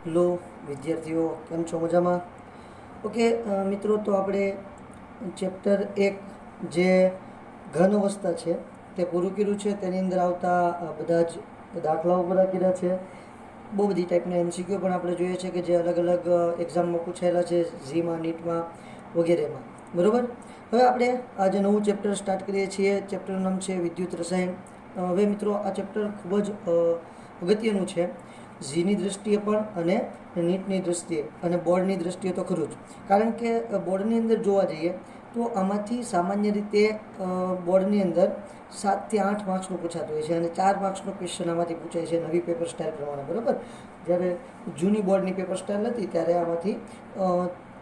Hello વિદ્યાર્થીઓ, કેમ છો? મજામાં? ઓકે મિત્રો, તો આપણે ચેપ્ટર 1 જે ઘન અવસ્થા છે તે પૂરું કર્યું છે. તેની અંદર આવતા બધા જ દાખલાઓ બધા કર્યા છે. બહુ બધી ટાઈપના MCQ પણ આપણે જોઈએ છે કે જે અલગ અલગ એક્ઝામમાં પૂછાયેલા છે, ઝીમાં, નીટમાં વગેરેમાં. બરાબર. હવે આપણે આજે નવું ચેપ્ટર સ્ટાર્ટ કરીએ છીએ. ચેપ્ટરનું નામ છે વિદ્યુત રસાયણ. હવે મિત્રો, આ ચેપ્ટર ખૂબ જ અગત્યનું છે, ઝીની દૃષ્ટિએ પણ અને નીટની દૃષ્ટિએ અને બોર્ડની દૃષ્ટિએ તો ખરું જ. કારણ કે બોર્ડની અંદર જોવા જઈએ તો આમાંથી સામાન્ય રીતે બોર્ડની અંદર 7 થી 8 માર્ક્સનું પૂછાતું હોય છે અને 4 માર્ક્સનો ક્વેશ્ચન આમાંથી પૂછાય છે નવી પેપર સ્ટાઇલ પ્રમાણે. બરાબર. જ્યારે જૂની બોર્ડની પેપર સ્ટાઇલ હતી ત્યારે આમાંથી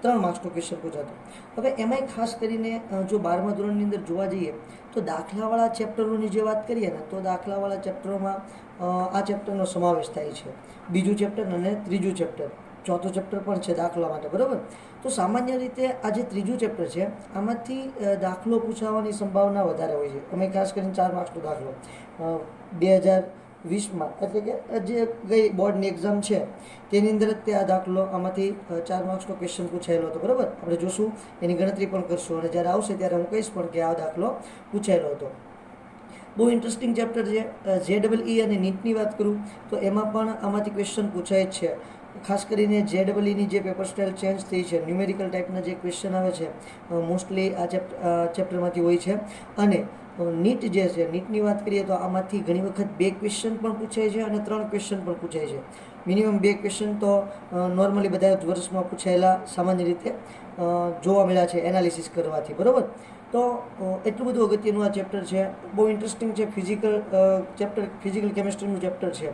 3 માર્ક્સનું ક્વેશ્ચન પૂછાતું. હવે એમાંય ખાસ કરીને જો 12મા ધોરણની અંદર જોવા જઈએ તો દાખલાવાળા ચેપ્ટરોની જે વાત કરીએ ને, તો દાખલાવાળા ચેપ્ટરોમાં આ ચેપ્ટરનો સમાવેશ થાય છે. બીજું ચેપ્ટર અને ત્રીજું ચેપ્ટર, ચોથું ચેપ્ટર પણ છે દાખલા માટે. બરાબર. તો સામાન્ય રીતે આ જે ત્રીજું ચેપ્ટર છે આમાંથી દાખલો પૂછાવાની સંભાવના વધારે હોય છે. અમે ખાસ કરીને 4 માર્ક્સનો દાખલો 2020માં, એટલે કે જે ગઈ બોર્ડની એક્ઝામ છે તેની અંદર જ તે આ દાખલો આમાંથી 4 માર્ક્સનો ક્વેશ્ચન પૂછાયેલો હતો. બરાબર. આપણે જોશું, એની ગણતરી પણ કરશું અને જ્યારે આવશે ત્યારે હું કહીશ પણ કે આ દાખલો પૂછાયેલો હતો. બહુ ઇન્ટરેસ્ટિંગ ચેપ્ટર છે. JEE અને નીટની વાત કરું તો એમાં પણ આમાંથી ક્વેશ્ચન પૂછાય જ છે. ખાસ કરીને JEEની જે પેપર સ્ટાઇલ ચેન્જ થઈ છે, ન્યુમેરિકલ ટાઈપના જે ક્વેશ્ચન આવે છે મોસ્ટલી આ ચેપ્ટરમાંથી હોય છે. અને નીટ જે છે, નીટની વાત કરીએ તો આમાંથી ઘણી વખત 2 ક્વેશ્ચન પણ પૂછાય છે અને 3 ક્વેશ્ચન પણ પૂછાય છે. મિનિમમ 2 ક્વેશ્ચન તો નોર્મલી બધા જ વર્ષમાં પૂછાયેલા સામાન્ય રીતે જોવા મળ્યા છે એનાલિસિસ કરવાથી. બરાબર. તો એટલું બધું અગત્યનું આ ચેપ્ટર છે. બહુ ઇન્ટરેસ્ટિંગ છે. ફિઝિકલ કેમિસ્ટ્રીનું ચેપ્ટર છે.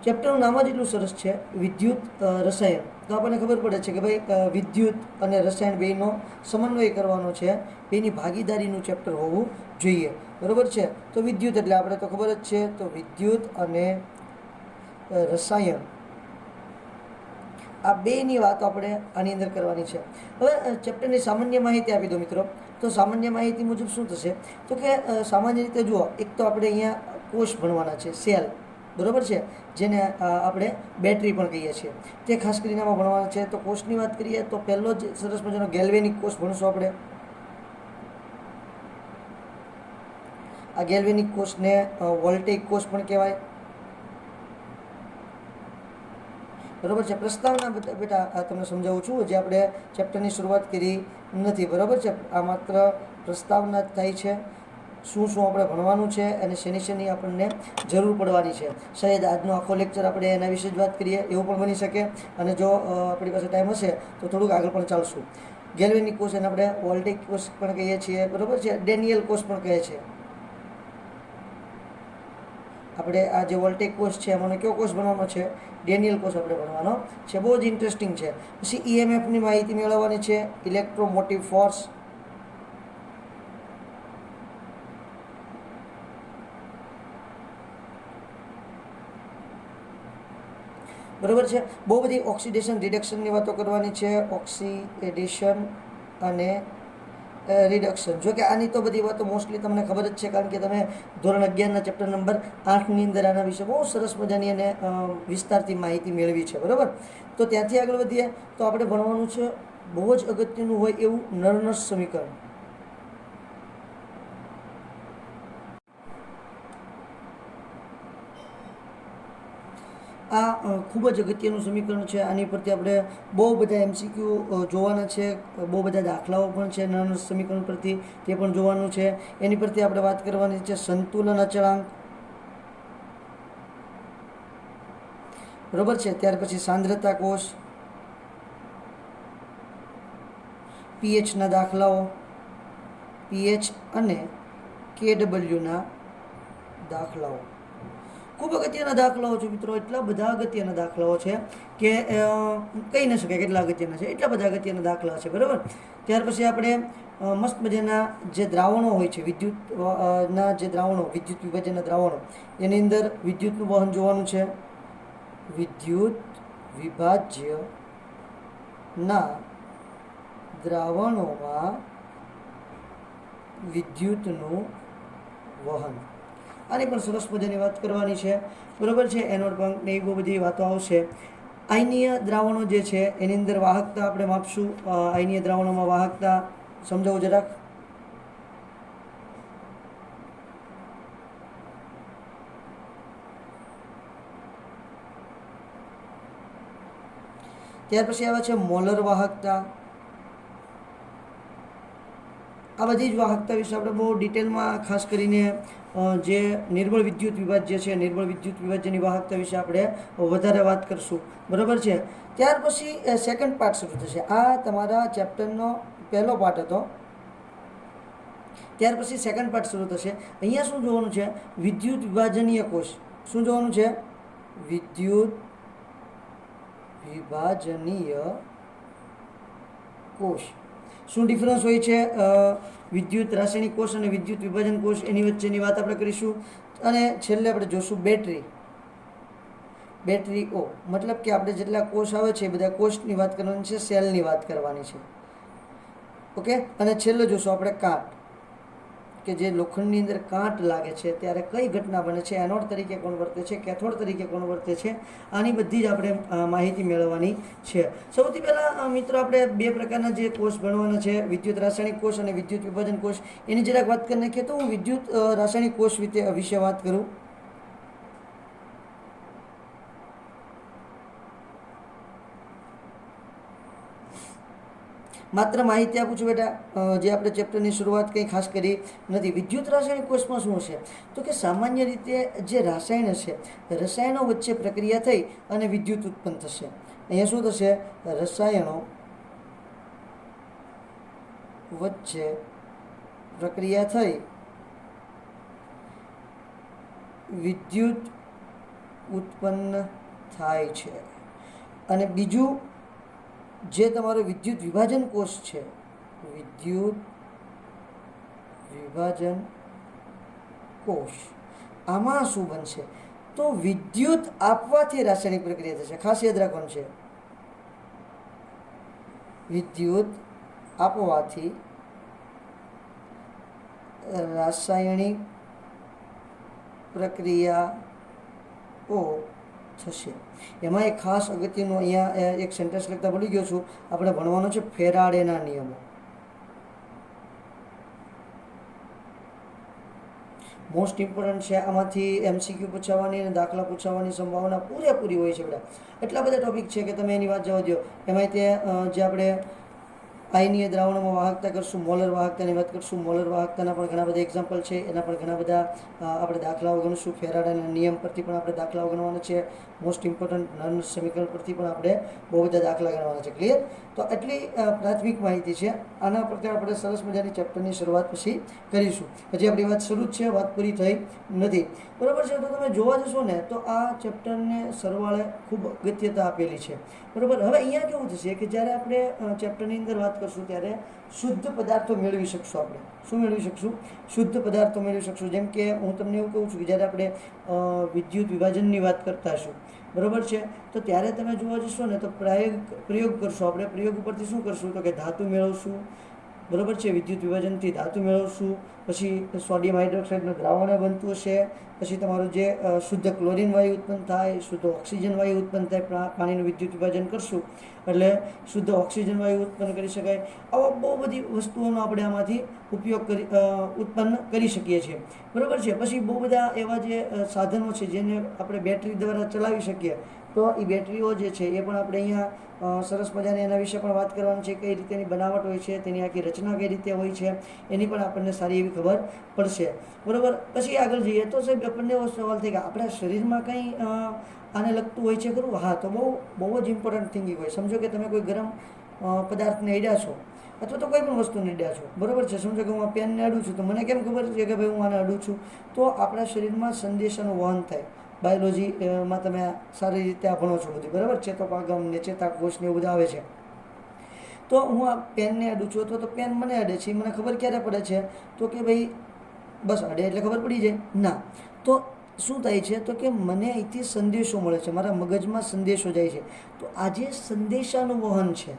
ચેપ્ટરનું નામ જ એટલું સરસ છે, વિદ્યુત રસાયણ. તો આપણને ખબર પડે છે કે ભાઈ વિદ્યુત અને રસાયણ બેયનો સમન્વય કરવાનો છે, બેયની ભાગીદારીનું ચેપ્ટર હોવું જોઈએ. બરાબર છે. તો વિદ્યુત એટલે આપણે તો ખબર જ છે, તો વિદ્યુત અને રસાયણ આ બેની વાતો આપણે આની અંદર કરવાની છે. હવે ચેપ્ટરની સામાન્ય માહિતી આપી દો મિત્રો. તો સામાન્ય માહિતી મુજબ શું થશે તો કે સામાન્ય રીતે જુઓ, એક તો આપણે અહીંયા કોષ ભણવાના છે, સેલ. બરાબર છે. જેને આપણે બેટરી પણ કહીએ છીએ, તે ખાસ કરીને આમાં ભણવાના છે. તો કોષની વાત કરીએ તો પહેલો જ સરસ મજાનો ગેલ્વેનિક કોષ ભણશું આપણે. આ ગેલ્વેનિક કોષને વોલ્ટેઇક કોષ પણ કહેવાય. બરાબર છે. પ્રસ્તાવના બેટા તમને સમજાવું છું, જે આપણે ચેપ્ટરની શરૂઆત કરી નથી. બરાબર છે. આ માત્ર પ્રસ્તાવના થાય છે, શું શું આપણે ભણવાનું છે અને શેની આપણને જરૂર પડવાની છે. શાયદ આજનો આખો લેક્ચર આપણે એના વિશે જ વાત કરીએ એવું પણ બની શકે, અને જો આપણી પાસે ટાઈમ હશે તો થોડુંક આગળ પણ ચાલશું. ગેલ્વેનિક કોષ એને આપણે વોલ્ટેઇક કોષ પણ કહીએ છીએ. બરાબર છે. ડેનિયલ કોષ પણ કહે છે. આપણે આ જે વોલ્ટેઇક કોષ છે એમાંનો કયો કોષ ભણવાનો છે? ડેનિયલ કોષ આપણે ભણવાનો છે. બહુ જ ઇન્ટરેસ્ટિંગ છે. પછી EMFની માહિતી મેળવવાની છે, ઇલેક્ટ્રોમોટિવ ફોર્સ. બરાબર છે. બહુ બધી ઓક્સિડેશન રિડક્શનની વાતો કરવાની છે. ઓક્સિડેશન અને રિડક્શન. જો કે આની તો બધી વાતો મોસ્ટલી તમને ખબર જ છે, કારણ કે તમે ધોરણ 11ના ચેપ્ટર નંબર 8ની અંદર આના વિશે બહુ સરસ મજાની અને વિસ્તારથી માહિતી મેળવી છે. બરાબર. તો ત્યાંથી આગળ વધીએ તો આપણે ભણવાનું છે બહુ જ અગત્યનું હોય એવું નરનસ સમીકરણ. આ ખૂબ જ અગત્યનું સમીકરણ છે. આની પરથી આપણે બહુ બધા MCQ જોવાના છે, બહુ બધા દાખલાઓ પણ છે નરનસ સમીકરણ પરથી, તે પણ જોવાનું છે. એની પરથી આપણે વાત કરવાની છે સંતુલન અચળાંક. બરાબર છે. ત્યાર પછી સાંદ્રતા કોષ, pHના દાખલાઓ, pH અને KWના દાખલાઓ. ખૂબ અગત્યના દાખલાઓ છે મિત્રો. એટલા બધા અગત્યના દાખલાઓ છે કે કહી ન શકાય કેટલા અગત્યના છે. એટલા બધા અગત્યના દાખલા છે. બરાબર. ત્યાર પછી આપણે મસ્ત મજાના જે દ્રાવણો હોય છે, વિદ્યુતના જે દ્રાવણો, વિદ્યુત વિભાજનના દ્રાવણો, એની અંદર વિદ્યુતનું વહન જોવાનું છે. વિદ્યુત વિભાજ્યના દ્રાવણોમાં વિદ્યુતનું વહન, આની પણ સરસ મજાની વાત કરવાની છે. બરાબર છે. એનોડ પંપ ને એ બહુ બધી વાતો આવશે. આયનીય દ્રાવણો જે છે એની અંદર વાહકતા આપણે માપશું. આયનીય દ્રાવણોમાં વાહકતા સમજાવો જરાક. ત્યાર પછી આવે છે મોલર વાહકતા. આ બધી જ વાહકતા વિશે આપણે બહુ ડિટેલમાં ખાસ કરીને જે નિર્બળ વિદ્યુત વિભાજ્ય છે, નિર્બળ વિદ્યુત વિભાજ્યની વાહકતા વિશે આપણે વધારે વાત કરશું. બરાબર છે. ત્યાર પછી સેકન્ડ પાર્ટ શરૂ થશે. આ તમારા ચેપ્ટરનો પહેલો પાર્ટ હતો. ત્યાર પછી સેકન્ડ પાર્ટ શરૂ થશે. અહીંયા શું જોવાનું છે? વિદ્યુત વિભાજનીય કોષ. શું જોવાનું છે? વિદ્યુત વિભાજનીય કોષ. શું ડિફરન્સ હોય છે વિદ્યુત રાસાયણિક કોષ અને વિદ્યુત વિભાજન કોષ, એની વચ્ચેની વાત આપણે કરીશું. અને છેલ્લે આપણે જોશું બેટરી. બેટરીઓ મતલબ કે આપણે જેટલા કોષ આવે છે એ બધા કોષની વાત કરવાની છે, સેલની વાત કરવાની છે. ઓકે. અને છેલ્લે જોશું આપણે કાટ, કે જે લોખંડની અંદર કાંટ લાગે છે ત્યારે કઈ ઘટના બને છે, એનોડ તરીકે કોણ વર્તે છે, કેથોડ તરીકે કોણ વર્તે છે, આની બધી જ આપણે માહિતી મેળવવાની છે. સૌથી પહેલાં મિત્રો આપણે બે પ્રકારના જે કોષ ભણવાના છે, વિદ્યુત રાસાયણિક કોષ અને વિદ્યુત વિભાજન કોષ, એની જરાક વાત કરી નાખીએ. તો હું વિદ્યુત રાસાયણિક કોષ વિશે વાત કરું. માત્ર માહિતી આપું છું બેટા, જે આપણે ચેપ્ટરની શરૂઆત કંઈ ખાસ કરી નથી. વિદ્યુત રાસાયણિક કોષમાં શું હશે? તો કે સામાન્ય રીતે જે રસાયણ છે, રસાયણો વચ્ચે પ્રક્રિયા થઈ અને વિદ્યુત ઉત્પન્ન થશે. અહીંયા શું થશે? રસાયણો વચ્ચે પ્રક્રિયા થઈ વિદ્યુત ઉત્પન્ન થાય છે. અને બીજું જે તમારો વિદ્યુત વિભાજન કોષ છે, વિદ્યુત વિભાજન કોષ, આમાં શું બનશે? તો વિદ્યુત આપવાથી રાસાયણિક પ્રક્રિયા થશે. ખાસ યાદ રાખવાનું છે, વિદ્યુત આપવાથી રાસાયણિક પ્રક્રિયાઓ થશે. એમાં એક ખાસ અગત્યનું અહીંયા એક સેન્ટેન્સ લખતા ભૂલી ગયો છું, આપણે ભણવાનો છે ફેરાડેના નિયમો. મોસ્ટ ઇમ્પોર્ટન્ટ છે. આમાંથી MCQ પૂછાવાની અને દાખલા પૂછાવાની સંભાવના પૂરેપૂરી હોય છે બધા. એટલા બધા ટોપિક છે કે તમે એની વાત જવા દો. એમાં તે જે આપણે આયનીય દ્રાવણોમાં વાહકતા કરશું, મોલર વાહકતાની વાત કરશું. મોલર વાહકતાના પણ ઘણા બધા એક્ઝામ્પલ છે, એના પણ ઘણા બધા આપણે દાખલાઓ ગણશું. ફેરાડેના નિયમ પરથી પણ આપણે દાખલાઓ ગણવાના છે. મોસ્ટ ઇમ્પોર્ટન્ટ નર્ન સમીકરણ પરથી પણ આપણે બહુ બધા દાખલા ગણવાના છે. ક્લિયર? તો એટલી પ્રાથમિક માહિતી છે. આના પરથી આપણે સરસ મજાની ચેપ્ટરની શરૂઆત પછી કરીશું. હજી આપણી વાત શરૂ જ છે, વાત પૂરી થઈ નથી. બરાબર છે. તો તમે જોવા જશો ને તો આ ચેપ્ટરને સરવાળે ખૂબ અગત્યતા આપેલી છે. બરાબર. હવે અહીંયા કેવું થશે કે જ્યારે આપણે ચેપ્ટરની અંદર વાત કરશું ત્યારે શુદ્ધ પદાર્થો મેળવી શકશું. આપણે શું મેળવી શકશું? શુદ્ધ પદાર્થો મેળવી શકશું. જેમ કે હું તમને એવું કહું છું કે જ્યારે આપણે વિદ્યુત વિભાજનની વાત કરતા હશું, બરાબર છે, તો ત્યારે તમે જોવા જશો ને તો પ્રયોગ કરશું. આપણે પ્રયોગ ઉપરથી શું કરશું? તો કે ધાતુ મેળવશું. બરાબર છે. વિદ્યુત વિભાજનથી ધાતુ મેળવશું. પછી સોડિયમ હાઇડ્રોક્સાઇડનું દ્રાવણ બનતું હશે. પછી તમારું જે શુદ્ધ ક્લોરીન વાયુ ઉત્પન્ન થાય, શુદ્ધ ઓક્સિજન વાયુ ઉત્પન્ન થાય. પાણીનું વિદ્યુત વિભાજન કરશું એટલે શુદ્ધ ઓક્સિજન વાયુ ઉત્પન્ન કરી શકાય. આવા બહુ બધી વસ્તુઓનો આપણે આમાંથી ઉપયોગ ઉત્પન્ન કરી શકીએ છીએ. બરાબર છે. પછી બહુ બધા એવા જે સાધનો છે જેને આપણે બેટરી દ્વારા ચલાવી શકીએ. તો એ બેટરીઓ જે છે એ પણ આપણે અહીંયા સરસ મજાની એના વિશે પણ વાત કરવાની છે. કઈ રીતેની બનાવટ હોય છે, તેની આખી રચના કઈ રીતે હોય છે, એની પણ આપણને સારી એવી ખબર પડશે. બરાબર. પછી આગળ જઈએ તો સાહેબ આપણને એવો સવાલ થાય કે આપણા શરીરમાં કંઈ આને લગતું હોય છે ખરું? હા, તો બહુ જ ઇમ્પોર્ટન્ટ થિંકિંગ હોય. સમજો કે તમે કોઈ ગરમ પદાર્થને અડ્યા છો અથવા તો કોઈ પણ વસ્તુને અડ્યા છો, બરાબર છે. સમજો કે હું આ પેનને અડું છું, તો મને કેમ ખબર છે કે ભાઈ હું આને અડું છું? તો આપણા શરીરમાં સંદેશાનું વહન થાય. બાયોલોજીમાં તમે સારી રીતે આ ભણો છો બધું, બરાબર. ચેતોપાગમ ને ચેતાકોષ ને એવું બધા આવે છે. તો હું આ પેનને અડું છું અથવા તો પેન મને અડે છે, મને ખબર ક્યારે પડે છે? તો કે ભાઈ બસ અડે એટલે ખબર પડી જાય? ના. તો શું થાય છે? તો કે મને અહીંથી સંદેશો મળે છે, મારા મગજમાં સંદેશો જાય છે. તો આ જે સંદેશાનું વહન છે,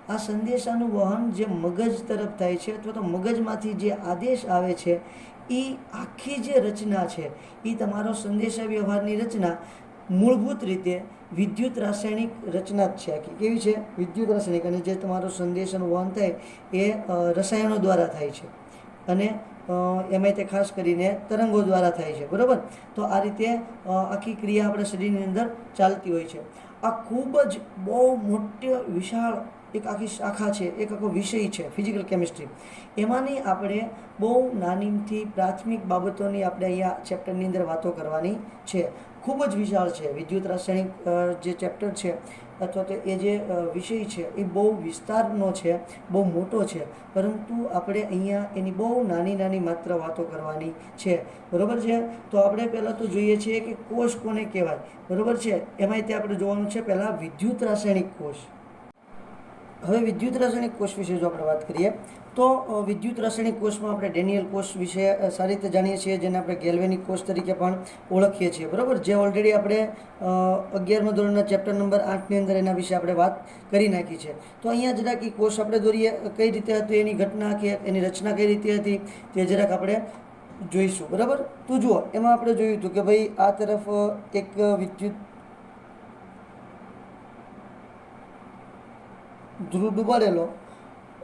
આ સંદેશાનું વહન જે મગજ તરફ થાય છે અથવા તો મગજમાંથી જે આદેશ આવે છે, એ આખી જે રચના છે એ તમારો સંદેશા વ્યવહારની રચના મૂળભૂત રીતે વિદ્યુત રાસાયણિક રચના જ છે આખી. કેવી છે? વિદ્યુત રાસાયણિક. અને જે તમારો સંદેશનું વહન થાય એ રસાયણો દ્વારા થાય છે અને એમાંય તે ખાસ કરીને તરંગો દ્વારા થાય છે, બરાબર. તો આ રીતે આખી ક્રિયા આપણા શરીરની અંદર ચાલતી હોય છે. આ ખૂબ જ બહુ મોટી વિશાળ એક આખી શાખા છે, એક આખો વિષય છે ફિઝિકલ કેમિસ્ટ્રી. એમાંની આપણે બહુ નાનીથી પ્રાથમિક બાબતોની આપણે અહીંયા ચેપ્ટરની અંદર વાતો કરવાની છે. ખૂબ જ વિશાળ છે વિદ્યુત રાસાયણિક જે ચેપ્ટર છે અથવા તો એ જે વિષય છે એ બહુ વિસ્તારનો છે, બહુ મોટો છે, પરંતુ આપણે અહીંયા એની બહુ નાની નાની માત્ર વાતો કરવાની છે, બરાબર છે. તો આપણે પહેલાં તો જોઈએ છીએ કે કોષ કોને કહેવાય, બરાબર છે. એમાંય તે આપણે જોવાનું છે પહેલાં વિદ્યુત રાસાયણિક કોષ. હવે વિદ્યુત રાસાયણિક કોષ વિશે જો આપણે વાત કરીએ તો વિદ્યુત રાસાયણિક કોષમાં આપણે ડેનિયલ કોષ વિશે સારી રીતે જાણીએ છીએ, જેને આપણે ગેલ્વેનિક કોષ તરીકે પણ ઓળખીએ છીએ, બરાબર. જે ઓલરેડી આપણે 11મા ધોરણના ચેપ્ટર નંબર 8ની અંદર એના વિશે આપણે વાત કરી નાખી છે. તો અહીંયા જરાક એ કોષ આપણે દોરીએ કઈ રીતે હતું, એની ઘટના કે એની રચના કઈ રીતે હતી તે જરાક આપણે જોઈશું, બરાબર. તો જુઓ, એમાં આપણે જોયું હતું કે ભાઈ આ તરફ એક વિદ્યુત ધ્રુવ ડૂબાડેલો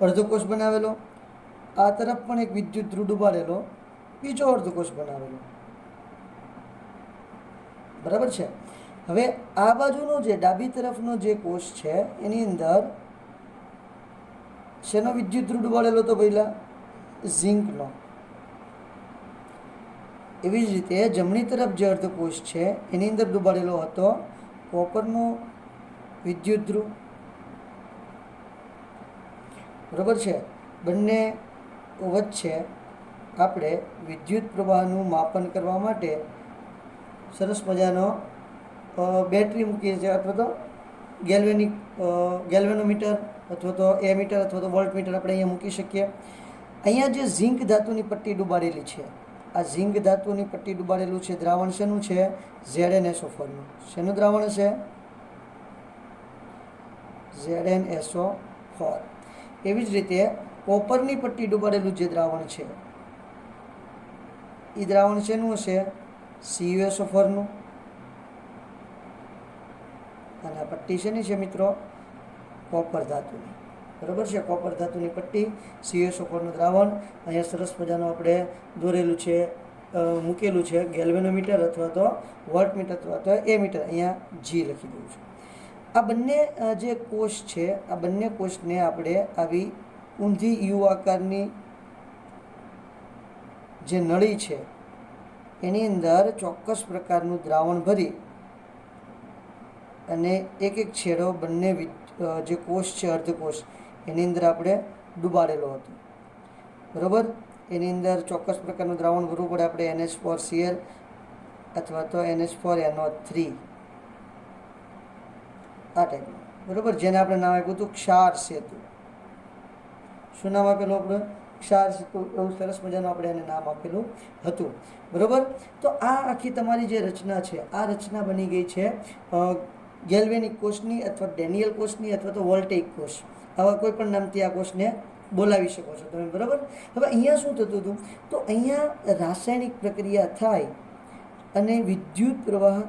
અર્ધકોષ બનાવેલો, આ તરફ પણ એક વિદ્યુત ધ્રુવ ડૂબાડેલો બીજો અર્ધકોષ બનાવેલો, બરાબર છે. હવે આ બાજુનો જે ડાબી તરફનો જે કોષ છે એની અંદર શેનો વિદ્યુત ધ્રુવ ડૂબાડેલો હતો પહેલા? ઝિંકનો. એવી જ રીતે જમણી તરફ જે અર્ધકોષ છે એની અંદર ડૂબાડેલો હતો કોપરનો વિદ્યુત ધ્રુવ, બરાબર છે. બંને વચ્ચે આપણે વિદ્યુત પ્રવાહનું માપન કરવા માટે સરસ મજાનો બેટરી મૂકીએ છીએ, અથવા તો ગેલ્વેનોમીટર અથવા તો એમીટર અથવા તો વોલ્ટમીટર આપણે અહીંયા મૂકી શકીએ. અહીંયા જે ઝિંક ધાતુની પટ્ટી ડૂબાડેલી છે, આ ઝિંક ધાતુની પટ્ટી ડૂબાડેલું છે દ્રાવણ શેનું છે? ZnSO4નું. શેનું દ્રાવણ છે? ZnSO4. એવી જ રીતે કોપરની પટ્ટી ડૂબાડેલું જે દ્રાવણ છે એ દ્રાવણ શેનું હશે? CuSO4નું. અને આ પટ્ટી શેની છે મિત્રો? કોપર ધાતુની, બરાબર છે. કોપર ધાતુની પટ્ટી, CuSO4નું દ્રાવણ અહીંયા સરસ મજાનું આપણે દોરેલું છે, મૂકેલું છે. ગેલ્વેનોમીટર અથવા તો વોલ્ટમીટર અથવા તો એમીટર, અહીંયા G લખી દઉં છું. આ બંને જે કોષ છે, આ બંને કોષને આપણે આવી ઊંધી યુ આકારની જે નળી છે એની અંદર ચોક્કસ પ્રકારનું દ્રાવણ ભરી અને એક એક છેડો બંને જે કોષ છે અર્ધકોષ એની અંદર આપણે ડૂબાડેલો હતો, બરાબર. એની અંદર ચોક્કસ પ્રકારનું દ્રાવણ ભરવું પડે આપણે, NH4Cl અથવા તો NH4NO3 આ ટાઈપનું, બરાબર. જેને આપણે નામ આપ્યું હતું ક્ષાર સેતુ. શું નામ આપેલું આપણે? ક્ષાર સેતુ. એવું સરસ મજાનું આપણે એને નામ આપેલું હતું, બરાબર. તો આ આખી તમારી જે રચના છે આ રચના બની ગઈ છે ગેલ્વેનિક કોષની અથવા ડેનિયલ કોષની અથવા તો વોલ્ટેઇક કોષ. આવા કોઈ પણ નામથી આ કોષને બોલાવી શકો છો તમે, બરાબર. હવે અહીંયા શું થતું હતું? તો અહીંયા રાસાયણિક પ્રક્રિયા થાય અને વિદ્યુત પ્રવાહ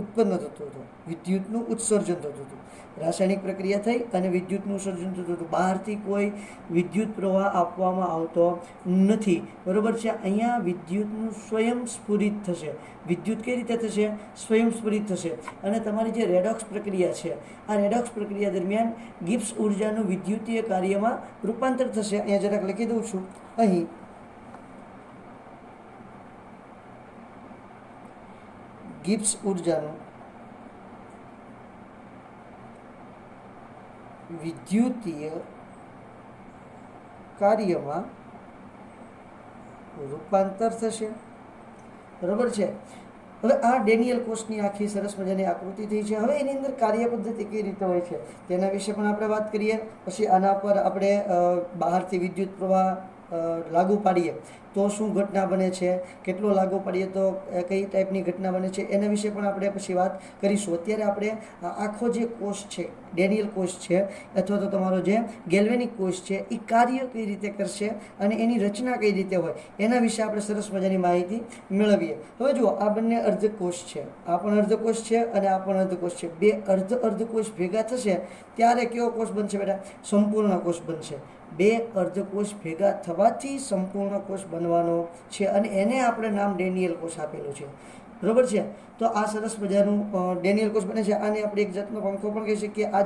ઉત્પન્ન થતો હતો, વિદ્યુતનું ઉત્સર્જન થતું હતું. રાસાયણિક પ્રક્રિયા થઈ અને વિદ્યુતનું ઉત્સર્જન થતું હતું. બહારથી કોઈ વિદ્યુત પ્રવાહ આપવામાં આવતો નથી, બરાબર છે. અહીંયા વિદ્યુતનું સ્વયંસ્ફુરિત થશે. વિદ્યુત કઈ રીતે થશે? સ્વયંસ્ફુરિત થશે. અને તમારી જે રેડોક્સ પ્રક્રિયા છે આ રેડોક્સ પ્રક્રિયા દરમિયાન ગિબ્સ ઉર્જાનું વિદ્યુતીય કાર્યમાં રૂપાંતર થશે. અહીંયા જરાક લખી દઉં છું. અહીં ગિબ્સ ઉર્જાનું વિદ્યુતીય કાર્યમાં રૂપાંતર થશે, બરાબર છે. હવે આ ડેનિયલ કોષની આખી સરસ મજાની આકૃતિ થઈ છે. હવે એની અંદર કાર્ય પદ્ધતિ કઈ રીતે હોય છે તેના વિશે પણ આપણે વાત કરીએ. પછી આના પર આપણે બહારથી વિદ્યુત પ્રવાહ લાગુ પાડીએ તો શું ઘટના બને છે, કેટલો લાગુ પાડીએ તો કઈ ટાઈપની ઘટના બને છે, એના વિશે પણ આપણે પછી વાત કરીશું. અત્યારે આપણે આખો જે કોષ છે, ડેનિયલ કોષ છે અથવા તો તમારો જે ગેલ્વેનિક કોષ છે, એ કાર્ય કઈ રીતે કરશે અને એની રચના કઈ રીતે હોય એના વિશે આપણે સરસ મજાની માહિતી મેળવીએ. હવે જુઓ, આ બંને અર્ધકોષ છે, આ પણ અર્ધકોષ છે અને આ પણ અર્ધકોષ છે. બે અર્ધકોષ ભેગા થશે ત્યારે કેવો કોષ બનશે બેટા? સંપૂર્ણ કોષ બનશે. બે અર્ધકોષ ભેગા થવાથી સંપૂર્ણ કોષ બનવાનો છે અને એને આપણે નામ ડેનિયલ કોષ આપેલું છે. બરોબર છે? તો આ સરસ મજાનું ડેનિયલ કોષ બને છે. આને આપણે એક જાતનો પંખો પણ કહી શકીએ. આ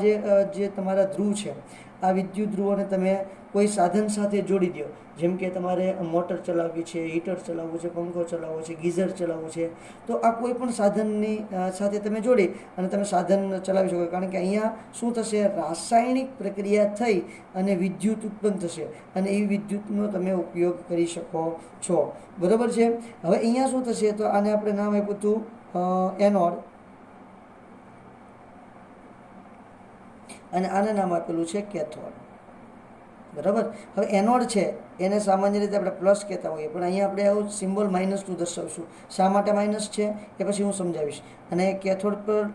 જે તમારા ધ્રુવ છે, આ વિદ્યુત ધ્રુવોને તમે કોઈ સાધન સાથે જોડી દો, જેમ કે તમારે મોટર ચલાવવી છે, હીટર ચલાવવું છે, પંખો ચલાવવો છે, ગીઝર ચલાવવું છે, તો આ કોઈ પણ સાધનની સાથે તમે જોડી અને તમે સાધન ચલાવી શકો. કારણ કે અહીંયા શું થશે? રાસાયણિક પ્રક્રિયા થઈ અને વિદ્યુત ઉત્પન્ન થશે અને એ વિદ્યુતનો તમે ઉપયોગ કરી શકો છો. બરાબર છે? હવે અહીંયા શું થશે? તો આને આપણે નામ આપ્યું હતું એનોડ અને આને નામ આપેલું છે કેથોડ. બરાબર? હવે એનોડ છે એને સામાન્ય રીતે આપણે પ્લસ કહેતા હોઈએ, પણ અહીંયા આપણે આવું સિમ્બોલ માઇનસનું દર્શાવીશું. શા માટે માઇનસ છે એ પછી હું સમજાવીશ. અને કેથોડ પર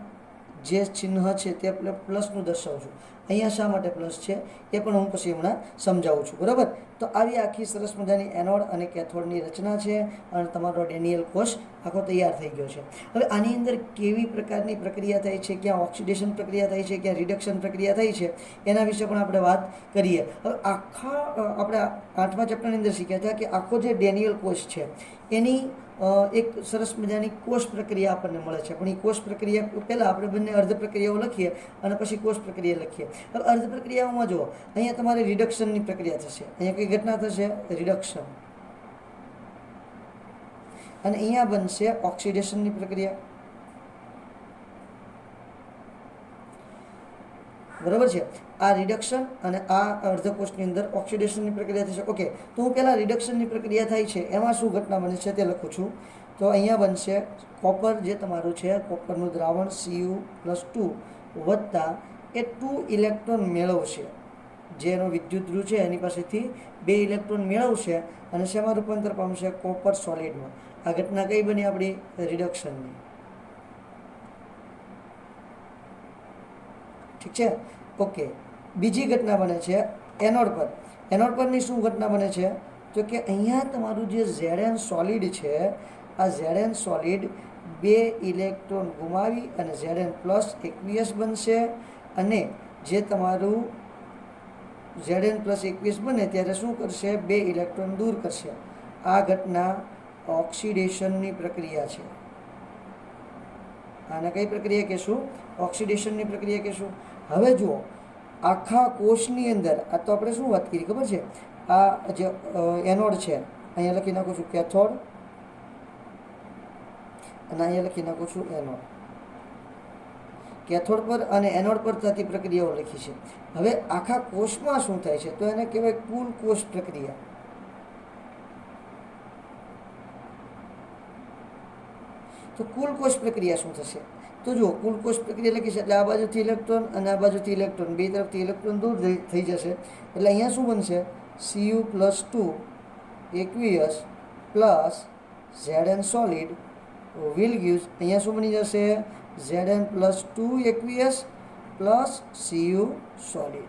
જે ચિહ્ન છે તે આપણે પ્લસનું દર્શાવું છું. અહીંયા શા માટે પ્લસ છે એ પણ હું પછી હમણાં સમજાવું છું. બરાબર? તો આવી આખી સરસ મજાની એનોડ અને કેથોડની રચના છે અને તમારો ડેનિયલ કોષ આખો તૈયાર થઈ ગયો છે. હવે આની અંદર કેવી પ્રકારની પ્રક્રિયા થાય છે, ક્યાં ઓક્સિડેશન પ્રક્રિયા થાય છે, ક્યાં રિડક્શન પ્રક્રિયા થાય છે, એના વિશે પણ આપણે વાત કરીએ. હવે આપણે 8મા ચેપ્ટરની અંદર શીખ્યા હતા કે આખો જે ડેનિયલ કોષ છે એની એક સરસ મજાની કોષ પ્રક્રિયા આપણને મળે છે. પણ એ કોષ પ્રક્રિયા પહેલાં આપણે બંને અર્ધ પ્રક્રિયાઓ લખીએ અને પછી કોષ પ્રક્રિયા લખીએ. હવે અર્ધ પ્રક્રિયાઓમાં જુઓ, અહીંયા તમારે રિડક્શનની પ્રક્રિયા થશે. અહીંયા કઈ ઘટના થશે? રિડક્શન. અને અહીંયા બનશે ઓક્સિડેશનની પ્રક્રિયા. બરાબર છે? આ રિડક્શન અને આ અર્ધકોષની અંદર ઓક્સિડેશનની પ્રક્રિયા થશે. ઓકે, તો હું પહેલાં રિડક્શનની પ્રક્રિયા થાય છે એમાં શું ઘટના બને છે તે લખું છું. તો અહીંયા બનશે કોપર, જે તમારું છે કોપરનું દ્રાવણ Cu+2 વત્તા એ 2 ઇલેક્ટ્રોન મેળવશે, જે એનો વિદ્યુત ધ્રુવ છે એની પાસેથી 2 ઇલેક્ટ્રોન મેળવશે અને શેમાં રૂપાંતર પામશે? કોપર સોલિડમાં. આ ઘટના કઈ બની આપણી? રિડક્શનની. ઠીક છે? ઓકે, બીજી ઘટના બને છે એનોડ પર. એનોડ પરની શું ઘટના બને છે? તો કે અહીંયા તમારું જે Zn સોલિડ છે, આ Zn સોલિડ 2 ઇલેક્ટ્રોન ગુમાવી અને Zn+aqueous બનશે અને જે તમારું Zn+aqueous બને ત્યારે શું કરશે? 2 ઇલેક્ટ્રોન દૂર કરશે. આ ઘટના ઓક્સિડેશનની પ્રક્રિયા છે. આને કઈ પ્રક્રિયા કહેશું? ઓક્સિડેશનની પ્રક્રિયા કહેશું. હવે જુઓ, આખા કોષની અંદર આ તો આપણે શું વાત કરી ખબર છે? આ જે એનોડ છે અહીંયા લખી નાખું છું કેથોડ અને અહીંયા લખી નાખું છું એનોડ. કેથોડ પર અને એનોડ પર થતી પ્રક્રિયાઓ લખી છે. હવે આખા કોષમાં શું થાય છે? તો એને કહેવાય કુલ કોષ પ્રક્રિયા. તો કુલ કોષ પ્રક્રિયા શું થશે? તો જુઓ, કુલ કોષ પ્રક્રિયા લખી છે એટલે આ બાજુથી ઇલેક્ટ્રોન અને આ બાજુથી ઇલેક્ટ્રોન, બે તરફથી ઇલેક્ટ્રોન દૂર થઈ જશે. એટલે અહીંયા શું બનશે? Cu+2 aqueous plus Zn solid will gives, અહીંયા શું બની જશે? Zn+2 aqueous plus Cu solid.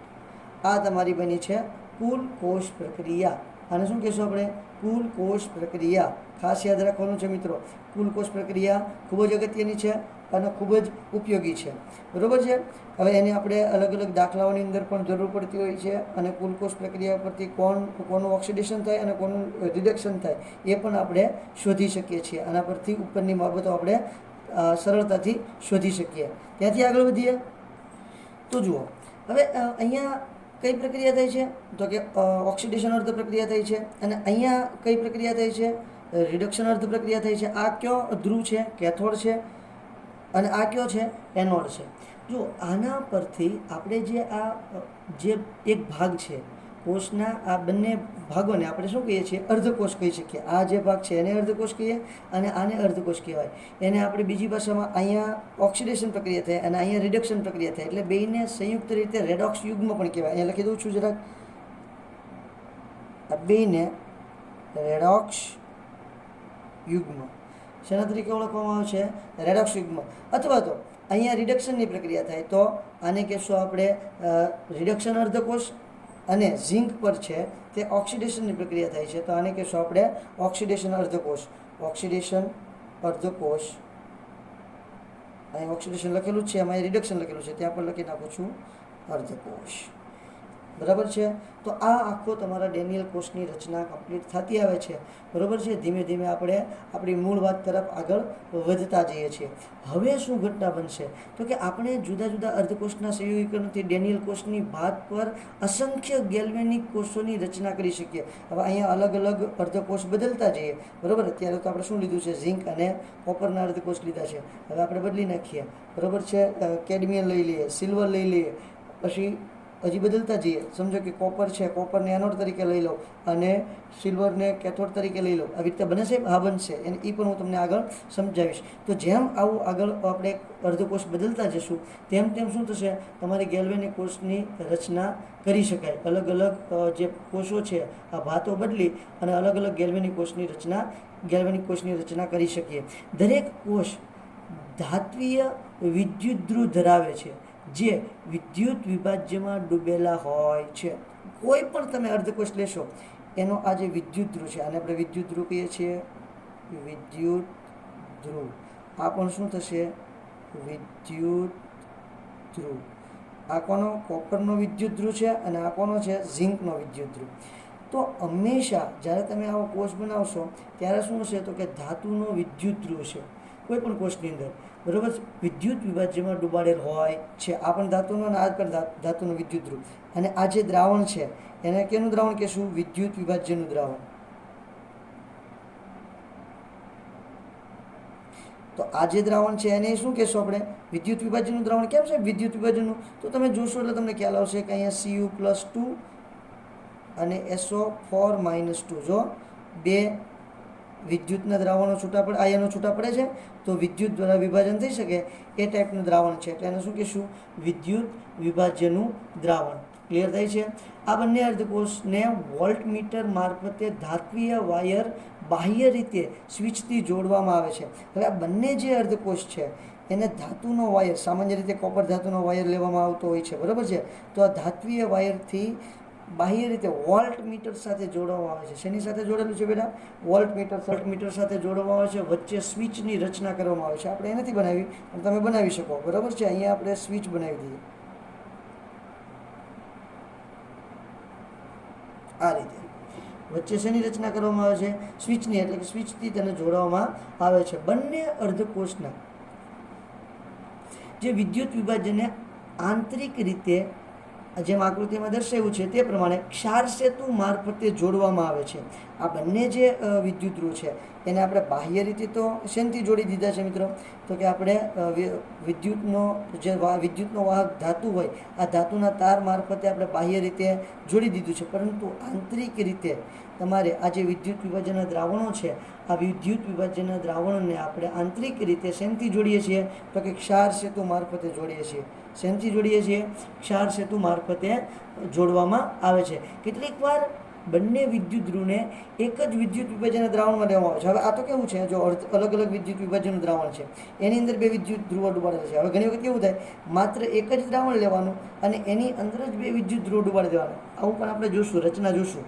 આ તમારી બની છે કુલ કોષ પ્રક્રિયા. આને શું કહેશું આપણે? કુલ કોષ પ્રક્રિયા. ખાસ યાદ રાખવાનું છે મિત્રો, કુલ કોષ પ્રક્રિયા ખૂબ જ અગત્યની છે અને ખૂબ જ ઉપયોગી છે. બરાબર છે? હવે એને આપણે અલગ અલગ દાખલાઓની અંદર પણ જરૂર પડતી હોય છે અને કુલ કોષ પ્રક્રિયા પરથી કોનું ઓક્સિડેશન થાય અને કોનું રિડક્શન થાય એ પણ આપણે શોધી શકીએ છીએ. આના પરથી ઉપરની બાબતો આપણે સરળતાથી શોધી શકીએ. ત્યાંથી આગળ વધીએ તો જુઓ, હવે અહીંયા કઈ પ્રક્રિયા થાય છે? તો કે ઓક્સિડેશન અર્ધ પ્રક્રિયા થાય છે અને અહીંયા કઈ પ્રક્રિયા થાય છે? રિડક્શન અર્ધ પ્રક્રિયા થાય છે. આ કયો ધ્રુવ છે? કેથોડ છે. અને આ કયો છે? એનોડ છે. જો આના પરથી આપણે જે એક ભાગ છે કોષના, આ બંને ભાગોને આપણે શું કહીએ છીએ? અર્ધકોષ કહી શકીએ. આ જે ભાગ છે એને અર્ધકોષ કહીએ અને આને અર્ધકોષ કહેવાય. એને આપણે બીજી ભાષામાં અહીંયા ઓક્સિડેશન પ્રક્રિયા થાય અને અહીંયા રિડક્શન પ્રક્રિયા થાય એટલે બેયને સંયુક્ત રીતે રેડોક્સ યુગ્મ પણ કહેવાય. અહીંયા લખી દઉં છું જરાક. આ બેને રેડોક્સ યુગ્મ શેના તરીકે ઓળખવામાં આવે છે? રેડોક્સ યુગ્મ. અથવા તો અહીંયા રિડક્શનની પ્રક્રિયા થાય તો આને કહેશું આપણે રિડક્શન અર્ધકોષ, અને ઝિંક પર છે તે ઓક્સિડેશનની પ્રક્રિયા થાય છે તો આને કહેશું આપણે ઓક્સિડેશન અર્ધકોષ. ઓક્સિડેશન અર્ધકોષ, અહીં ઓક્સિડેશન લખેલું છે, એમાં રિડક્શન લખેલું છે, ત્યાં પણ લખી નાખું છું અર્ધકોષ. બરાબર છે. તો આ આખો તમારા ડેનિયલ કોષની રચના કમ્પ્લીટ થતી આવે છે. બરાબર છે. ધીમે ધીમે આપણે આપણી મૂળ વાત તરફ આગળ વધતા જઈએ છીએ. હવે શું ઘટના બનશે તો કે આપણે જુદા જુદા અર્ધકોષના સંયોગીકરણથી ડેનિયલ કોષની ભાત પર અસંખ્ય ગેલ્વેનિક કોષોની રચના કરી શકીએ. હવે અહીંયા અલગ અલગ અર્ધકોષ બદલતા જઈએ. બરાબર. અત્યારે તો આપણે શું લીધું છે? ઝિંક અને કોપરના અર્ધકોષ લીધા છે. હવે આપણે બદલી નાખીએ. બરાબર છે. કેડમિયમ લઈ લઈએ, સિલ્વર લઈ લઈએ, પછી હજી બદલતા જઈએ. સમજો કે કોપર છે, કોપરને એનોડ તરીકે લઈ લો અને સિલ્વરને કેથોડ તરીકે લઈ લો. આવી રીતે બને છે? હા, બનશે. એને એ પણ હું તમને આગળ સમજાવીશ. તો જેમ આવું આગળ આપણે અર્ધકોષ બદલતા જશું તેમ તેમ શું થશે? તમારી ગેલ્વેનિક કોષની રચના કરી શકાય. અલગ અલગ જે કોષો છે આ ભાતો બદલી અને અલગ અલગ ગેલ્વેનિક કોષની રચના કરી શકીએ. દરેક કોષ ધાત્વીય વિદ્યુતધ્રુવ ધરાવે છે જે વિદ્યુત વિભાજ્યમાં ડૂબેલા હોય છે. કોઈ પણ તમે અર્ધકોષ લેશો એનો આ જે વિદ્યુત ધ્રુવ છે, આને આપણે વિદ્યુત ધ્રુવ કહીએ છીએ. વિદ્યુત ધ્રુવ. આ પણ શું થશે? વિદ્યુત ધ્રુવ. આ કોનો? કોપરનો વિદ્યુત ધ્રુવ છે અને આ કોનો છે? ઝિંકનો વિદ્યુત ધ્રુવ. તો હંમેશા જ્યારે તમે આવો કોષ બનાવશો ત્યારે શું હશે તો કે ધાતુનો વિદ્યુત ધ્રુવ છે કોઈ પણ કોષની અંદર. બરાબર. વિદ્યુત વિભાજ્યમાં ડૂબાડેલ હોય છે. આ પણ ધાતુનો અને આ પણ ધાતુનો વિદ્યુત ધ્રુવ. અને આ જે દ્રાવણ છે એને કેનું દ્રાવણ કહેશું? વિદ્યુત વિભાજ્યનું દ્રાવણ. તો આ જે દ્રાવણ છે એને શું કહેશું આપણે? વિદ્યુત વિભાજ્યનું દ્રાવણ. કેમ છે વિદ્યુત વિભાજનનું? તો તમે જોશો એટલે તમને ખ્યાલ આવશે કે અહીંયા Cu+2 અને SO4-2 જો બે વિદ્યુતના દ્રાવણો છૂટા પડે, આયનો છૂટા પડે છે તો વિદ્યુત દ્વારા વિભાજન થઈ શકે એ ટાઈપનું દ્રાવણ છે. એટલે એને શું કહીશું? વિદ્યુત વિભાજ્યનું દ્રાવણ. ક્લિયર થાય છે? આ બંને અર્ધકોષને વોલ્ટમીટર મારફતે ધાત્વીય વાયર બાહ્ય રીતે સ્વિચથી જોડવામાં આવે છે. હવે આ બંને જે અર્ધકોષ છે એને ધાતુનો વાયર, સામાન્ય રીતે કોપર ધાતુનો વાયર લેવામાં આવતો હોય છે. બરાબર છે. તો આ ધાત્વીય વાયરથી બાહ્ય રીતે વોલ્ટમીટર સાથે જોડવામાં આવે છે. શેની સાથે જોડેલું છે બેટા? વોલ્ટમીટર સાથે જોડવામાં આવે છે. વચ્ચે સ્વિચની રચના કરવામાં આવે છે. આપણે એ નથી બનાવી પણ તમે બનાવી શકો. બરાબર છે. અહીંયા આપણે સ્વિચ બનાવી દઈએ આ રીતે. વચ્ચે શેની રચના કરવામાં આવે છે? સ્વિચની. એટલે કે સ્વિચથી તેને જોડવામાં આવે છે. બંને અર્ધકોષના જે વિદ્યુત વિભાજનને આંતરિક રીતે જેમ આકૃતિમાં દર્શાવ્યું છે તે પ્રમાણે ક્ષાર સેતુ મારફતે જોડવામાં આવે છે. આ બંને જે વિદ્યુત ધ્રુવ છે એને આપણે બાહ્ય રીતે તો શેનથી જોડી દીધા છે મિત્રો? તો કે આપણે વિદ્યુતનો વાહક ધાતુ હોય આ ધાતુના તાર મારફતે આપણે બાહ્ય રીતે જોડી દીધું છે. પરંતુ આંતરિક રીતે તમારે આ જે વિદ્યુત વિભાજનના દ્રાવણો છે આ વિદ્યુત વિભાજનના દ્રાવણોને આપણે આંતરિક રીતે શેનથી જોડીએ છીએ? તો કે ક્ષાર સેતુ મારફતે જોડીએ છીએ. શેનથી જોડીએ છીએ? ક્ષાર સેતુ મારફતે જોડવામાં આવે છે. કેટલીક વાર બંને વિદ્યુત ધ્રુવને એક જ વિદ્યુત વિભાજનના દ્રાવણમાં લેવામાં આવે છે. હવે આ તો કેવું છે? જો અલગ અલગ વિદ્યુત વિભાજનનું દ્રાવણ છે એની અંદર બે વિદ્યુત ધ્રુવો ડૂબાડેલા છે. હવે ઘણી વખત કેવું થાય? માત્ર એક જ દ્રાવણ લેવાનું અને એની અંદર જ બે વિદ્યુત ધ્રુવો ડૂબાડી દેવાના. આવું પણ આપણે જોશું, રચના જોશું.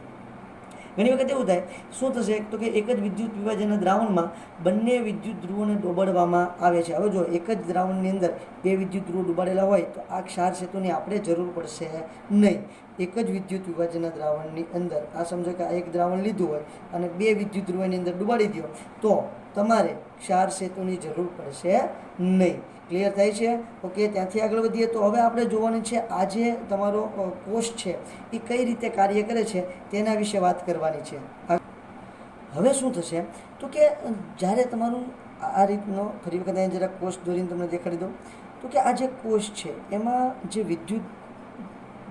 ઘણી વખત એવું થાય. શું થશે તો કે એક જ વિદ્યુત વિભાજનના દ્રાવણમાં બંને વિદ્યુત ધ્રુવોને ડૂબાડવામાં આવે છે. હવે જો એક જ દ્રાવણની અંદર બે વિદ્યુત ધ્રુવો ડૂબાડેલા હોય તો આ ક્ષાર સેતુની આપણે જરૂર પડશે નહીં. એક જ વિદ્યુત વિભાજનના દ્રાવણની અંદર આ સમજો કે આ એક દ્રાવણ લીધું હોય અને બે વિદ્યુત ધ્રુવોની અંદર ડૂબાડી દો તો તમારે ક્ષાર સેતુની જરૂર પડશે નહીં. ક્લિયર થાય છે? ઓકે. ત્યાંથી આગળ વધીએ તો હવે આપણે જોવાની છે આ જે તમારો કોષ છે એ કઈ રીતે કાર્ય કરે છે તેના વિશે વાત કરવાની છે. હવે શું થશે તો કે જ્યારે તમારું આ રીતનો, ફરી વખત અહીં જરાક કોષ દોરીને તમને દેખાડી દો, તો કે આ જે કોષ છે એમાં જે વિદ્યુત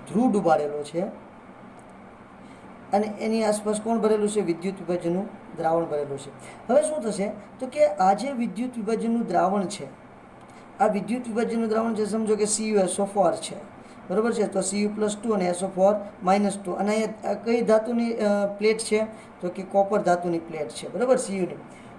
ધ્રુવ ડૂબાડેલો છે અને એની આસપાસ કોણ ભરેલું છે? વિદ્યુત વિભાજનનું દ્રાવણ ભરેલું છે. હવે શું થશે તો કે આ જે વિદ્યુત વિભાજનનું દ્રાવણ છે આ વિદ્યુત વિભાજનનું દ્રાવણ છે સમજો કે CuSO4 છે. બરાબર છે. તો Cu+2 અને SO4-2. અને અહીંયા કઈ ધાતુની પ્લેટ છે? તો કે કોપર ધાતુની પ્લેટ છે, બરાબર, Cuની.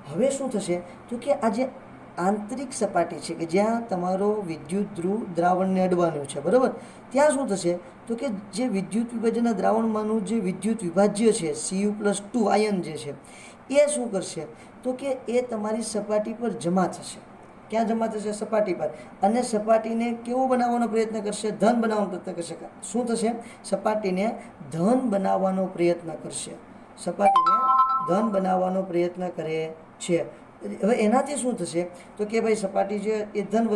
હવે શું થશે? તો કે આ જે આંતરિક સપાટી છે કે જ્યાં તમારો વિદ્યુત ધ્રુવ દ્રાવણને અડવાનું છે, બરાબર, ત્યાં શું થશે? તો કે જે વિદ્યુત વિભાજનના દ્રાવણમાંનું જે વિદ્યુત વિભાજ્ય છે Cu+2 આયન જે છે એ શું કરશે? તો કે એ તમારી સપાટી પર જમા થશે. ક્યાં જમા થશે? સપાટી પર. અને સપાટીને કેવું બનાવવાનો પ્રયત્ન કરશે? ધન બનાવવાનો પ્રયત્ન કરશે. શું થશે? સપાટીને ધન બનાવવાનો પ્રયત્ન કરશે. સપાટીને ધન બનાવવાનો પ્રયત્ન કરે છે. હવે એનાથી શું થશે? તો કે ભાઈ સપાટી છે એ ધન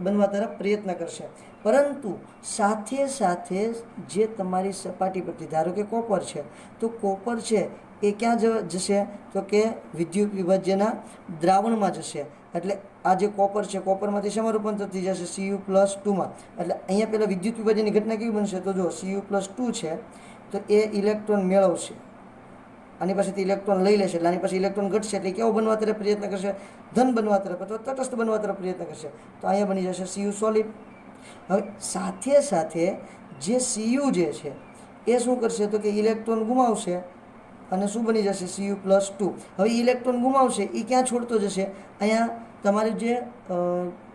બનવા તરફ પ્રયત્ન કરશે. પરંતુ સાથે સાથે જે તમારી સપાટી પરથી, ધારો કે કોપર છે, તો કોપર છે એ ક્યાં જશે? તો કે વિદ્યુત વિભાજ્યના દ્રાવણમાં જશે. એટલે આ જે કોપર છે, કોપરમાંથી શેમાં રૂપાંતર થઈ જશે? Cu+2માં. એટલે અહીંયા પહેલાં વિદ્યુત વિભાજનની ઘટના કેવી બનશે? તો જો Cu+2 છે તો એ ઇલેક્ટ્રોન મેળવશે, આની પાસેથી ઇલેક્ટ્રોન લઈ લેશે, એટલે આની પાસે ઇલેક્ટ્રોન ઘટશે, એટલે કેવો બનવા તરફ પ્રયત્ન કરશે? ધન બનવા તરફ અથવા તટસ્થ બનવા તરફ પ્રયત્ન કરશે. તો અહીંયા બની જશે Cu સોલિડ. હવે સાથે સાથે જે Cu જે છે એ શું કરશે? તો કે ઇલેક્ટ્રોન ગુમાવશે અને શું બની જશે? Cu+2. હવે ઇલેક્ટ્રોન ગુમાવશે એ ક્યાં છોડતો જશે? અહીંયા તમારે જે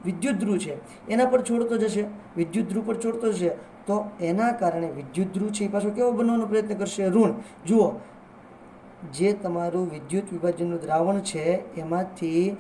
વિદ્યુત ધ્રુવ છે એના પર છોડતો જશે, વિદ્યુત ધ્રુવ પર છોડતો જશે. તો એના કારણે વિદ્યુત ધ્રુવ છે એ પાછો કેવો બનવાનો પ્રયત્ન કરશે? ઋણ. જુઓ, જે તમારું વિદ્યુત વિભાજનનું દ્રાવણ છે એમાંથી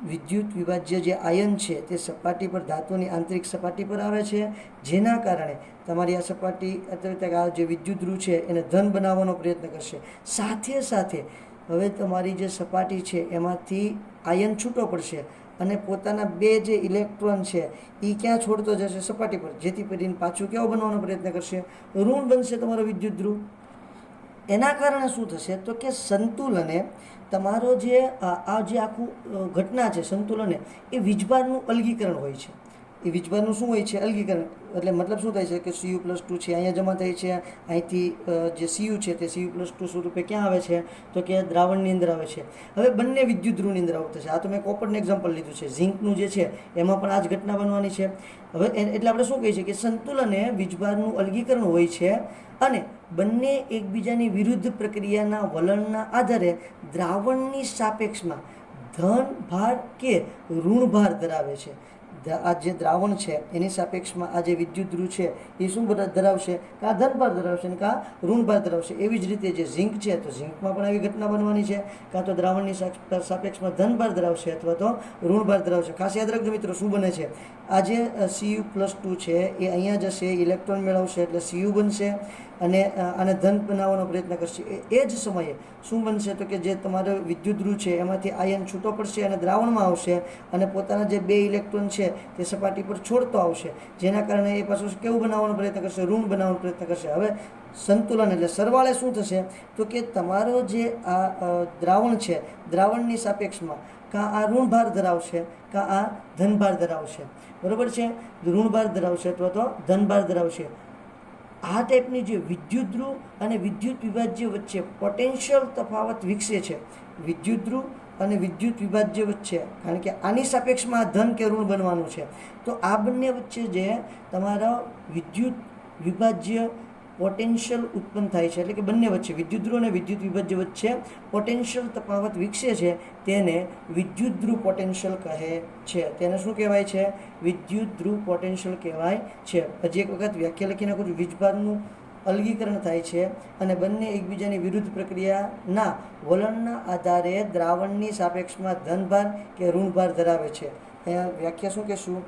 વિદ્યુત વિભાજ્ય જે આયન છે તે સપાટી પર, ધાતુની આંતરિક સપાટી પર આવે છે, જેના કારણે તમારી આ સપાટી અથવા આ જે વિદ્યુત ધ્રુવ છે એને ધન બનાવવાનો પ્રયત્ન કરશે. સાથે સાથે હવે તમારી જે સપાટી છે એમાંથી આયન છૂટો પડશે અને પોતાના બે જે ઇલેક્ટ્રોન છે એ ક્યાં છોડતો જશે? સપાટી પર. જેથી કરીને પાછું કેવો બનવાનો પ્રયત્ન કરશે? ઋણ બનશે તમારો વિદ્યુત ધ્રુવ. એના કારણે શું થશે? તો કે સંતુલને તમારો જે આ જે આખું ઘટના છે સંતુલને, એ વીજભારનું અલગીકરણ હોય છે. એ વીજભારનું શું હોય છે? અલગીકરણ. એટલે મતલબ શું થાય છે કે Cu+2 છે અહીંયા જમા થાય છે, અહીંથી જે Cu છે તે Cu+2 સ્વરૂપે ક્યાં આવે છે? તો કે દ્રાવણની અંદર આવે છે. હવે બંને વિદ્યુત ધ્રુવની અંદર આવું થશે. આ તો મેં કોપરનું એક્ઝામ્પલ લીધું છે. ઝીંકનું જે છે એમાં પણ આ જ ઘટના બનવાની છે. હવે એટલે આપણે શું કહીએ છીએ કે સંતુલને વીજભારનું અલગીકરણ હોય છે અને બંને એકબીજાની વિરુદ્ધ પ્રક્રિયાના વલણના આધારે દ્રાવણની સાપેક્ષમાં ધન ભાર કે ઋણ ભાર ધરાવે છે. આ જે દ્રાવણ છે એની સાપેક્ષમાં આ જે વિદ્યુત ધ્રુવ છે એ શું ધરાવશે? કાં ધન ભાર ધરાવશે ને કાં ઋણ ભાર ધરાવશે. એવી જ રીતે જે ઝીંક છે તો ઝીંકમાં પણ આવી ઘટના બનવાની છે. કાં તો દ્રાવણની સાપેક્ષમાં ધન ભાર ધરાવશે અથવા તો ઋણ ભાર ધરાવશે. ખાસ યાદ રાખજો મિત્રો, શું બને છે? આ જે Cu+2 છે એ અહીંયા જશે, ઇલેક્ટ્રોન મેળવશે એટલે Cu બનશે અને આને ધન બનાવવાનો પ્રયત્ન કરશે. એ જ સમયે શું બનશે? તો કે જે તમારો વિદ્યુત ધ્રુવ છે એમાંથી આયન છૂટો પડશે અને દ્રાવણમાં આવશે અને પોતાના જે બે ઇલેક્ટ્રોન છે તે સપાટી પર છોડતો આવશે, જેના કારણે એ પાછું કેવું બનાવવાનો પ્રયત્ન કરશે? ઋણ બનાવવાનો પ્રયત્ન કરશે. હવે સંતુલન એટલે સરવાળે શું થશે? તો કે તમારો જે આ દ્રાવણ છે, દ્રાવણની સાપેક્ષમાં કાં આ ઋણ ભાર ધરાવશે કાં આ ધન ભાર ધરાવશે. બરાબર છે? ઋણ ભાર ધરાવશે અથવા તો ધન ભાર ધરાવશે. આ ટાઈપની જે વિદ્યુત ધ્રુવ અને વિદ્યુત વિભાજ્ય વચ્ચે પોટેન્શિયલ તફાવત વિકસે છે વિદ્યુત ધ્રુવ અને વિદ્યુત વિભાજ્ય વચ્ચે, કારણ કે આની સાપેક્ષમાં આ ધન કે ઋણ બનવાનું છે. તો આ બંને વચ્ચે જે તમારા વિદ્યુત વિભાજ્ય પોટેન્શિયલ ઉત્પન્ન થાય છે, એટલે કે બંને વચ્ચે વિદ્યુત ધ્રુવ અને વિદ્યુત વિભાજ્ય વચ્ચે પોટેન્શિયલ તફાવત વિકસે છે તેને વિદ્યુત ધ્રુવ પોટેન્શિયલ કહે છે. તેને શું કહેવાય છે? વિદ્યુત ધ્રુવ પોટેન્શિયલ કહેવાય છે. હજી એક વખત વ્યાખ્યા લખી નાખું છું. વીજભારનું અલગીકરણ થાય છે અને બંને એકબીજાની વિરુદ્ધ પ્રક્રિયાના વલણના આધારે દ્રાવણની સાપેક્ષમાં ધનભાર કે ઋણભાર ધરાવે છે. અહીંયા વ્યાખ્યા શું કહેશું?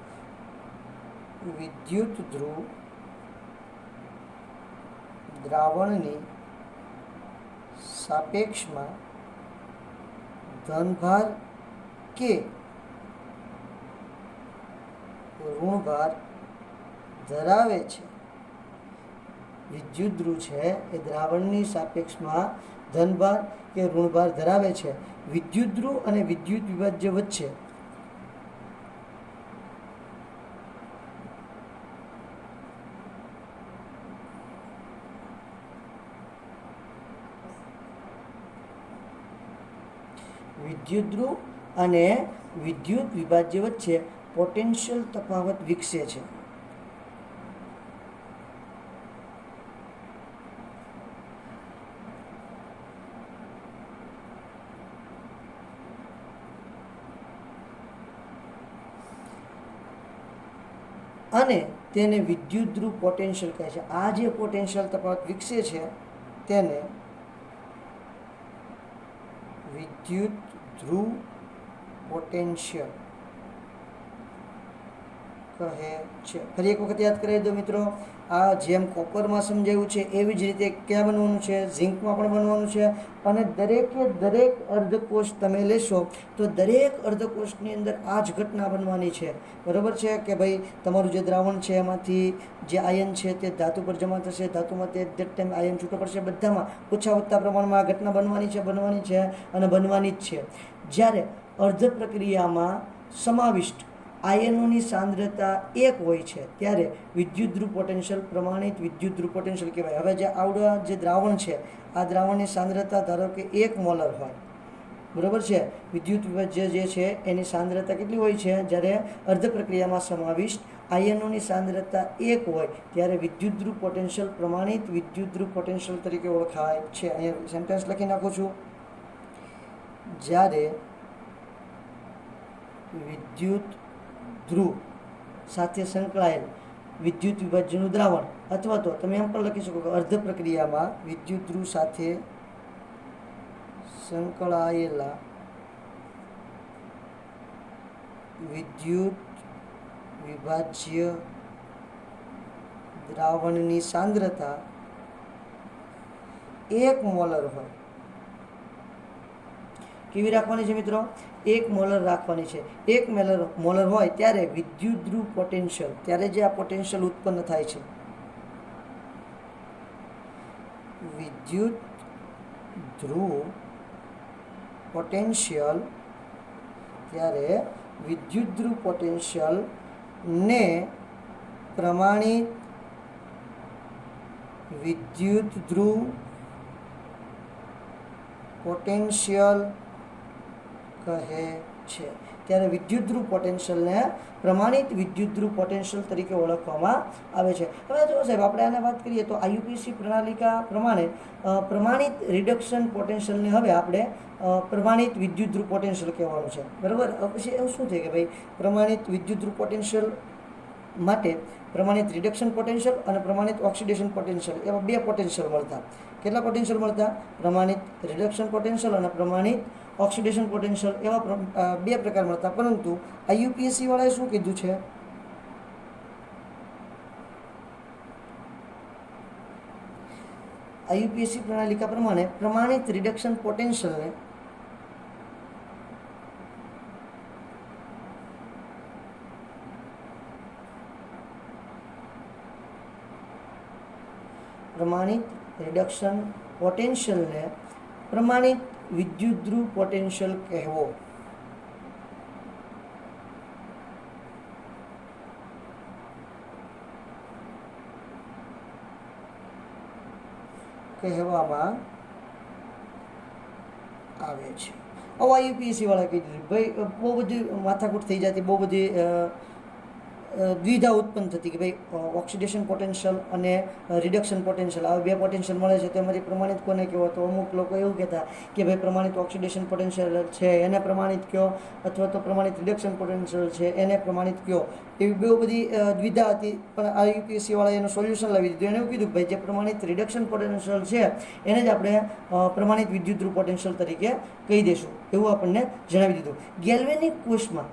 વિદ્યુત ધ્રુવ દ્રાવણની સાપેક્ષમાં ધનભાર કે ઋણભાર ધરાવે છે. વિદ્યુત ધ્રુવ છે એ દ્રાવણની સાપેક્ષમાં ધનભાર કે ઋણભાર ધરાવે છે. વિદ્યુત ધ્રુવ અને વિદ્યુત વિભાજ્ય વચ્ચે વિદ્યુત ધ્રુવ અને વિદ્યુત વિભાજ્ય વચ્ચે પોટેન્શિયલ તફાવત વિકસે છે. અને તેને વિદ્યુત ધ્રુવ પોટેન્શિયલ કહે છે. આ જે પોટેન્શિયલ તફાવત વિકસે છે તેને વિદ્યુત ધ્રુવ પોટેન્શિયલ કહે છે. ફરી એક વખત યાદ કરાવી દો મિત્રો, આ જેમ કોપરમાં સમજાવ્યું છે એવી જ રીતે ક્યાં બનવાનું છે, ઝીંકમાં પણ બનવાનું છે. અને દરેકે દરેક અર્ધકોષ તમે લેશો તો દરેક અર્ધકોષની અંદર આ જ ઘટના બનવાની છે. બરાબર છે કે ભાઈ તમારું જે દ્રાવણ છે એમાંથી જે આયન છે તે ધાતુ પર જમા થશે, ધાતુમાં તે દેટ ટાઈમ આયન છૂટો પડશે. બધામાં ઓછા વધતા પ્રમાણમાં આ ઘટના બનવાની છે અને બનવાની જ છે. જ્યારે અર્ધ પ્રક્રિયામાં સમાવિષ્ટ આયનોની સાંદ્રતા 1 હોય છે ત્યારે વિદ્યુત ધ્રુવ પોટેન્શિયલ પ્રમાણિત વિદ્યુત ધ્રુવ પોટેન્શિયલ કહેવાય. હવે જે આવડા જે દ્રાવણ છે આ દ્રાવણની સાંદ્રતા ધારો કે 1 મોલર હોય, બરાબર છે. વિદ્યુત વિભાજ્ય જે છે એની સાંદ્રતા કેટલી હોય છે? જ્યારે અર્ધ પ્રક્રિયામાં સમાવિષ્ટ આયનોની સાંદ્રતા 1 હોય ત્યારે વિદ્યુત ધ્રુવ પોટેન્શિયલ પ્રમાણિત વિદ્યુત ધ્રુવ પોટેન્શિયલ તરીકે ઓળખાય છે. અહીંયા સેન્ટેન્સ લખી નાખું છું. જ્યારે વિદ્યુત ધ્રુવ સાથે સંકળાયેલ વિદ્યુત વિભાજ્યનું દ્રાવણ, અથવા તો તમે એમ પણ લખી શકો કે અર્ધ પ્રક્રિયામાં વિદ્યુત ધ્રુવ સાથે સંકળાયેલા વિદ્યુત વિભાજ્ય દ્રાવણની સાંદ્રતા 1 મોલર હોય. કેવી રાખવાની છે મિત્રો? 1 મોલર રાખવાની છે. 1 મોલર હોય ત્યારે વિદ્યુત ધ્રુવ પોટેન્શિયલ, ત્યારે જે આ પોટેન્શિયલ ઉત્પન્ન થાય છે, વિદ્યુત ધ્રુવ પોટેન્શિયલ, ત્યારે વિદ્યુત ધ્રુવ પોટેન્શિયલ ને પ્રમાણિત વિદ્યુત ધ્રુવ પોટેન્શિયલ કહે છે. ત્યારે વિદ્યુત ધ્રુવ પોટેન્શિયલને પ્રમાણિત વિદ્યુત ધ્રુવ પોટેન્શિયલ તરીકે ઓળખવામાં આવે છે. હવે જો સાહેબ આપણે આને વાત કરીએ તો આઈયુપીએસસી પ્રણાલિકા પ્રમાણે પ્રમાણિત રિડક્શન પોટેન્શિયલને હવે આપણે પ્રમાણિત વિદ્યુત ધ્રુવ પોટેન્શિયલ કહેવાનું છે. બરાબર. પછી એવું શું છે કે ભાઈ પ્રમાણિત વિદ્યુત ધ્રુવ પોટેન્શિયલ માટે પ્રમાણિત રિડક્શન પોટેન્શિયલ અને પ્રમાણિત ઓક્સિડેશન પોટેન્શિયલ એવા 2 પોટેન્શિયલ મળતા. કેટલા પોટેન્શિયલ મળતા? પ્રમાણિત રિડક્શન પોટેન્શિયલ અને પ્રમાણિત ઓક્સિડેશન પોટેન્શિયલ એવા 2 પ્રકાર મળતા. પરંતુ આઈયુપીએસસી વાળાએ શું કીધું છે? આઈયુપીએસસી પ્રણાલિકા પ્રમાણે પ્રમાણિત રિડક્શન પોટેન્શિયલને પ્રમાણિત વિદ્યુત ધ્રુવ પોટેન્શિયલ કહેવો. કહેવામાં આવે છે. હવે આઈયુપીએસસી વાળા કહી દીધું ભાઈ બહુ બધી માથાકૂટ થઈ જતી, બહુ બધી દ્વિધા ઉત્પન્ન થતી કે ભાઈ ઓક્સિડેશન પોટેન્શિયલ અને રિડક્શન પોટેન્શિયલ આ 2 પોટેન્શિયલ મળે છે તેમાંથી પ્રમાણિત કોને કહેવો? તો અમુક લોકો એવું કહેતા કે ભાઈ પ્રમાણિત ઓક્સિડેશન પોટેન્શિયલ છે એને પ્રમાણિત કહો, અથવા તો પ્રમાણિત રિડક્શન પોટેન્શિયલ છે એને પ્રમાણિત કહો. એવી બહુ બધી દ્વિધા હતી. પણ આ યુપીએસસી વાળાએ એનું સોલ્યુશન લાવી દીધું. એને એવું કીધું ભાઈ જે પ્રમાણિત રિડક્શન પોટેન્શિયલ છે એને જ આપણે પ્રમાણિત વિદ્યુત ધ્રુવ પોટેન્શિયલ તરીકે કહી દઈશું, એવું આપણને જણાવી દીધું. ગેલ્વેનિક કોષમાં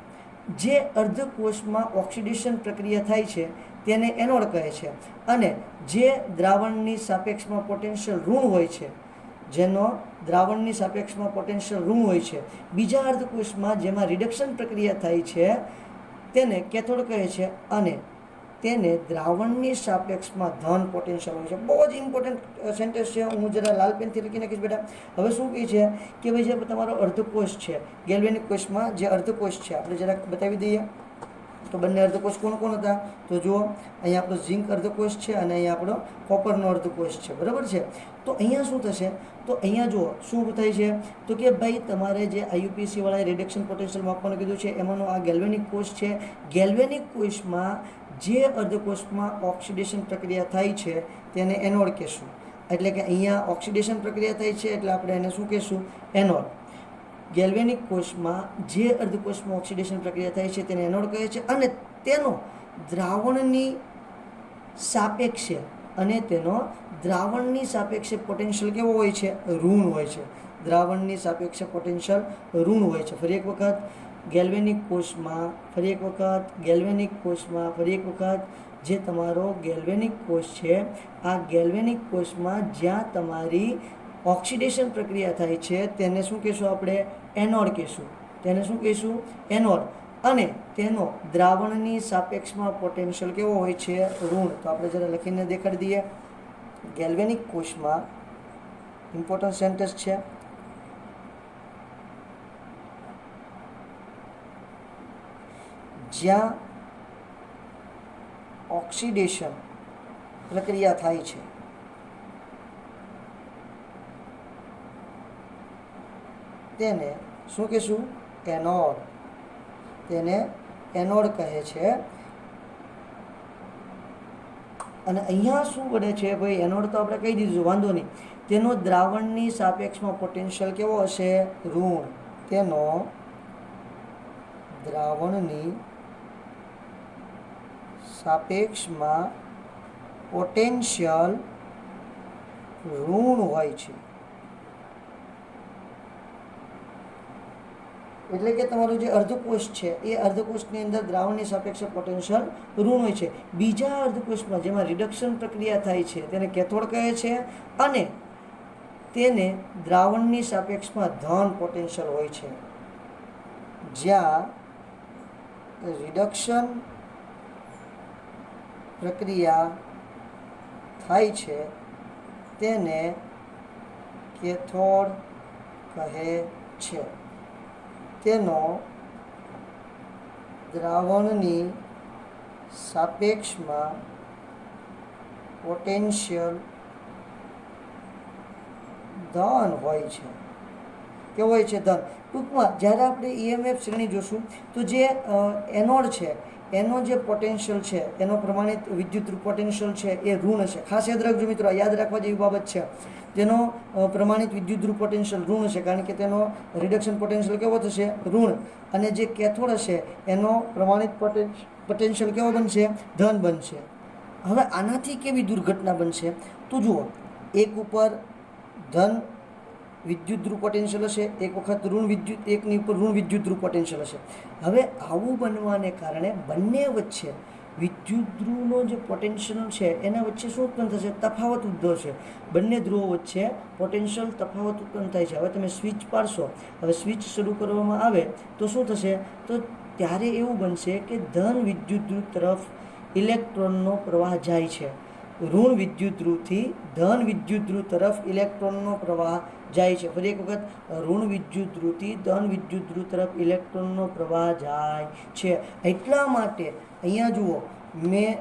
જે અર્ધકોષમાં ઓક્સિડેશન પ્રક્રિયા થાય છે તેને એનોડ કહે છે. અને જે દ્રાવણની સાપેક્ષમાં પોટેન્શિયલ ઋણ હોય છે, જેનો દ્રાવણની સાપેક્ષમાં પોટેન્શિયલ ઋણ હોય છે, બીજા અર્ધકોષમાં જેમાં રિડક્શન પ્રક્રિયા થાય છે તેને કેથોડ કહે છે. અને તેને દ્રાવણની સાપેક્ષમાં ધન પોટેન્શિયલ હોય છે. બહુ જ ઇમ્પોર્ટન્ટ સેન્ટેન્સ છે. હું જરા લાલ પેનથી લખી નાખીશ બેટા. હવે શું કહે છે કે ભાઈ જે તમારો અર્ધકોષ છે, ગેલ્વેનિક કોષમાં જે અર્ધકોષ છે આપણે જરાક બતાવી દઈએ તો બંને અર્ધકોષ કોણ કોણ હતા? તો જુઓ, અહીંયા આપણો ઝિંક અર્ધકોષ છે અને અહીંયા આપણો કોપરનો અર્ધકોષ છે. બરાબર છે. તો અહીંયા શું થશે? તો અહીંયા જુઓ શું થાય છે તો કે ભાઈ તમારે જે આઈયુપીએસસી વાળાએ રિડક્શન પોટેન્શિયલ માપવાનું કીધું છે એમાંનો આ ગેલ્વેનિક કોષ છે. ગેલ્વેનિક કોષમાં જે અર્ધકોષમાં ઓક્સિડેશન પ્રક્રિયા થાય છે તેને એનોડ કહેશું. એટલે કે અહીંયા ઓક્સિડેશન પ્રક્રિયા થાય છે એટલે આપણે એને શું કહેશું? એનોડ. ગેલ્વેનિક કોષમાં જે અર્ધકોષમાં ઓક્સિડેશન પ્રક્રિયા થાય છે તેને એનોડ કહે છે. અને તેનો દ્રાવણની સાપેક્ષે અને તેનો દ્રાવણની સાપેક્ષે પોટેન્શિયલ કેવો હોય છે? ઋણ હોય છે. દ્રાવણની સાપેક્ષે પોટેન્શિયલ ઋણ હોય છે. ફરી એક વખત ગેલ્વેનિક કોષમાં, ફરી એક વખત ગેલ્વેનિક કોષમાં, ફરી એક વખત જે તમારો ગેલ્વેનિક કોષ છે, આ ગેલ્વેનિક કોષમાં જ્યાં તમારી ઓક્સિડેશન પ્રક્રિયા થાય છે તેને શું કહીશું આપણે? એનોડ કહીશું. તેને શું કહીશું? એનોડ. અને તેનો દ્રાવણની સાપેક્ષમાં પોટેન્શિયલ કેવો હોય છે? ઋણ. તો આપણે જરા લખીને દેખાડી દઈએ. ગેલ્વેનિક કોષમાં ઇમ્પોર્ટન્ટ સેન્ટેન્સ છે. જ્યાં ઓક્સિડેશન પ્રક્રિયા થાય છે તેને શું કહીશું? એનોડ. તેને એનોડ કહે છે. અને અહીંયા શું બને છે ભાઈ? એનોડ તો આપણે કહી દીધું, વાંધો નહીં. તેનો દ્રાવણની સાપેક્ષમાં પોટેન્શિયલ કેવો હશે? ઋણ. તેનો દ્રાવણની સાપેક્ષમાં પોટેન્શિયલ ઋણ હોય છે. એટલે કે તમારું જે અર્ધકોષ છે એ અર્ધકોષની અંદર દ્રાવણની સાપેક્ષે પોટેન્શિયલ ઋણ હોય છે. બીજા અર્ધકોષમાં જેમાં રિડક્શન પ્રક્રિયા થાય છે તેને કેથોડ કહે છે અને તેને દ્રાવણની સાપેક્ષમાં ધન પોટેન્શિયલ હોય છે. જ્યાં રિડક્શન પ્રક્રિયા થાય છે તેને કેથોડ કહે છે. તેનો દ્રાવણની સાપેક્ષમાં પોટેન્શિયલ ધન હોય છે. કેવું હોય છે? ધન. ટૂંકમાં જ્યારે આપણે EMF શ્રેણી જોશું તો જે એનોડ છે એનો જે પોટેન્શિયલ છે, એનો પ્રમાણિત વિદ્યુતરૂપ પોટેન્શિયલ છે એ ઋણ હશે. ખાસ યાદ રાખજો મિત્રો, યાદ રાખવા જેવી બાબત છે. તેનો પ્રમાણિત વિદ્યુતરૂપ પોટેન્શિયલ ઋણ હશે, કારણ કે તેનો રિડક્શન પોટેન્શિયલ કેવો થશે? ઋણ. અને જે કેથોડ હશે એનો પ્રમાણિત પોટેન્શિયલ કેવો બનશે? ધન બનશે. હવે આનાથી કેવી દુર્ઘટના બનશે? તો જુઓ, એક ઉપર ધન વિદ્યુતધ્રુવ પોટેન્શિયલ હશે, એક વખત એકની ઉપર ઋણ વિદ્યુતધ્રુવ પોટેન્શિયલ હશે. હવે આવું બનવાને કારણે બંને વચ્ચે વિદ્યુતધ્રુવનો જે પોટેન્શિયલ છે એના વચ્ચે શું ઉત્પન્ન થશે? તફાવત ઉદ્ભવશે. બંને ધ્રુવો વચ્ચે પોટેન્શિયલ તફાવત ઉત્પન્ન થાય છે. હવે તમે સ્વિચ પાડશો, હવે સ્વિચ શરૂ કરવામાં આવે તો શું થશે? તો ત્યારે એવું બનશે કે ધન વિદ્યુતધ્રુવ તરફ ઇલેક્ટ્રોનનો પ્રવાહ જાય છે. ઋણ વિદ્યુતધ્રુવથી ધન વિદ્યુતધ્રુવ તરફ ઇલેક્ટ્રોનનો પ્રવાહ જાય છે. ફરી એક વખત, ઋણ વિદ્યુતધ્રુવથી ધન વિદ્યુતધ્રુવ તરફ ઇલેક્ટ્રોનનો પ્રવાહ જાય છે. એટલા માટે અહીંયા જુઓ, મેં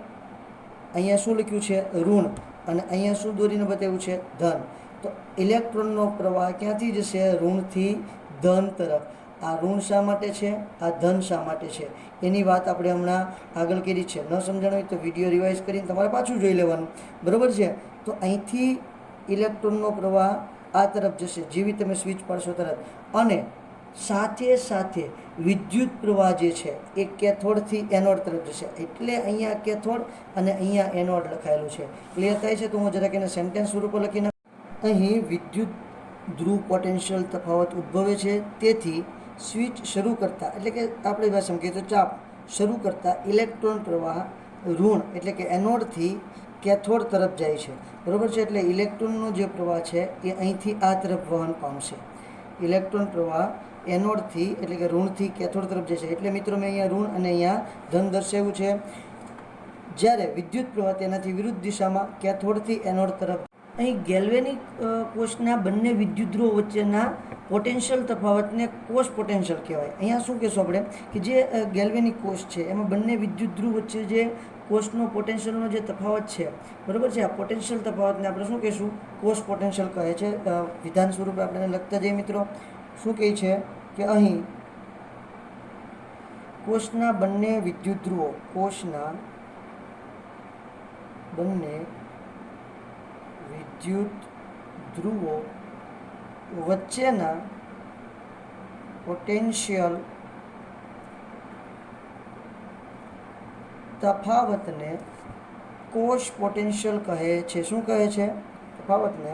અહીંયા શું લખ્યું છે? ઋણ. અને અહીંયા શું દોરીને બતાવ્યું છે? ધન. તો ઇલેક્ટ્રોનનો પ્રવાહ ક્યાંથી જશે? ઋણથી ધન તરફ. આ ઋણ શા માટે છે? આ ધન શા માટે છે? એની વાત આપણે હમણાં આગળ કરી છે. ન સમજણ હોય તો વિડીયો રિવાઇઝ કરીને તમારે પાછું જોઈ લેવાનું, બરાબર છે? તો અહીંથી ઇલેક્ટ્રોનનો પ્રવાહ આ તરફ જશે જેવી તમે સ્વિચ પાડશો તરત. અને સાથે સાથે વિદ્યુત પ્રવાહ જે છે એ કેથોડથી એનોડ તરફ જશે. એટલે અહીંયા કેથોડ અને અહીંયા એનોડ લખાયેલું છે. ક્લિયર થાય છે? તો હું જરાક એને સેન્ટેન્સ સ્વરૂપે લખીને, અહીં વિદ્યુત ધ્રુવ પોટેન્શિયલ તફાવત ઉદ્ભવે છે. તેથી સ્વિચ શરૂ કરતાં, એટલે કે આપણી ભાષામાં કહીએ તો ચાપ શરૂ કરતાં ઇલેક્ટ્રોન પ્રવાહ ઋણ એટલે કે એનોડથી કેથોડ તરફ જાય છે, બરાબર છે? એટલે ઇલેક્ટ્રોનનો જે પ્રવાહ છે એ અહીંથી આ તરફ વહન પામશે. ઇલેક્ટ્રોન પ્રવાહ એનોડથી એટલે કે ઋણથી કેથોડ તરફ જશે. એટલે મિત્રો મેં અહીંયા ઋણ અને અહીંયા ધન દર્શાવ્યું છે. જ્યારે વિદ્યુત પ્રવાહ તેનાથી વિરુદ્ધ દિશામાં કેથોડથી એનોડ તરફ. અહીં ગેલ્વેનિક કોષના બંને વિદ્યુતધ્રુવો વચ્ચેના પોટેન્શિયલ તફાવતને કોષ પોટેન્શિયલ કહેવાય. અહીંયા શું કહેશું આપણે કે જે ગેલ્વેનિક કોષ છે એમાં બંને વિદ્યુતધ્રુવ વચ્ચે જે કોષનો પોટેન્શિયલનો જે તફાવત છે, બરાબર છે? આ પોટેન્શિયલ તફાવતને આપણે શું કહીશું? કોષ પોટેન્શિયલ કહે છે. વિધાન સ્વરૂપે આપણે લખતા જઈએ મિત્રો. શું કહે છે કે અહીં કોષના બંને વિદ્યુતધ્રુવો, કોષના બંને વિદ્યુત ધ્રુવો વચ્ચેના તફાવતને કોષ પોટેન્શિયલ કહે છે. શું કહે છે? તફાવતને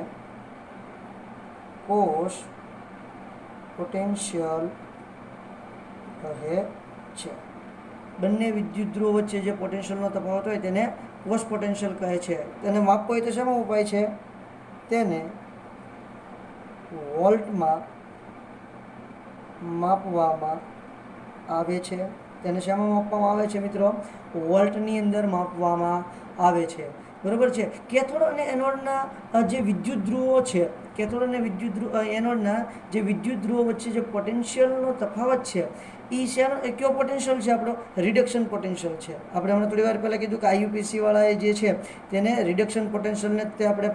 કોષ પોટેન્શિયલ કહે છે. બંને વિદ્યુત ધ્રુવો વચ્ચે જે પોટેન્શિયલનો તફાવત હોય તેને કોષ પોટેન્શિયલ કહે છે. તેને માપવો હોય તો શેમાં ઉપાય છે? તેને વોલ્ટમાં માપવામાં આવે છે. તેને શેમાં માપવામાં આવે છે મિત્રો? વોલ્ટની અંદર માપવામાં આવે છે. બરાબર છે. કેથોડ અને એનોડના જે વિદ્યુત ધ્રુવો છે, કેથોડ અને એનોડના જે વિદ્યુત ધ્રુવો વચ્ચે જે પોટેન્શિયલનો તફાવત છે એ કયો પોટેન્શિયલ છે? આપણો રિડક્શન પોટેન્શિયલ છે. આપણે હમણાં થોડી વાર પહેલાં કીધું કે IUPAC વાળાએ જે છે તેને રિડક્શન પોટેન્શિયલને તે આપણે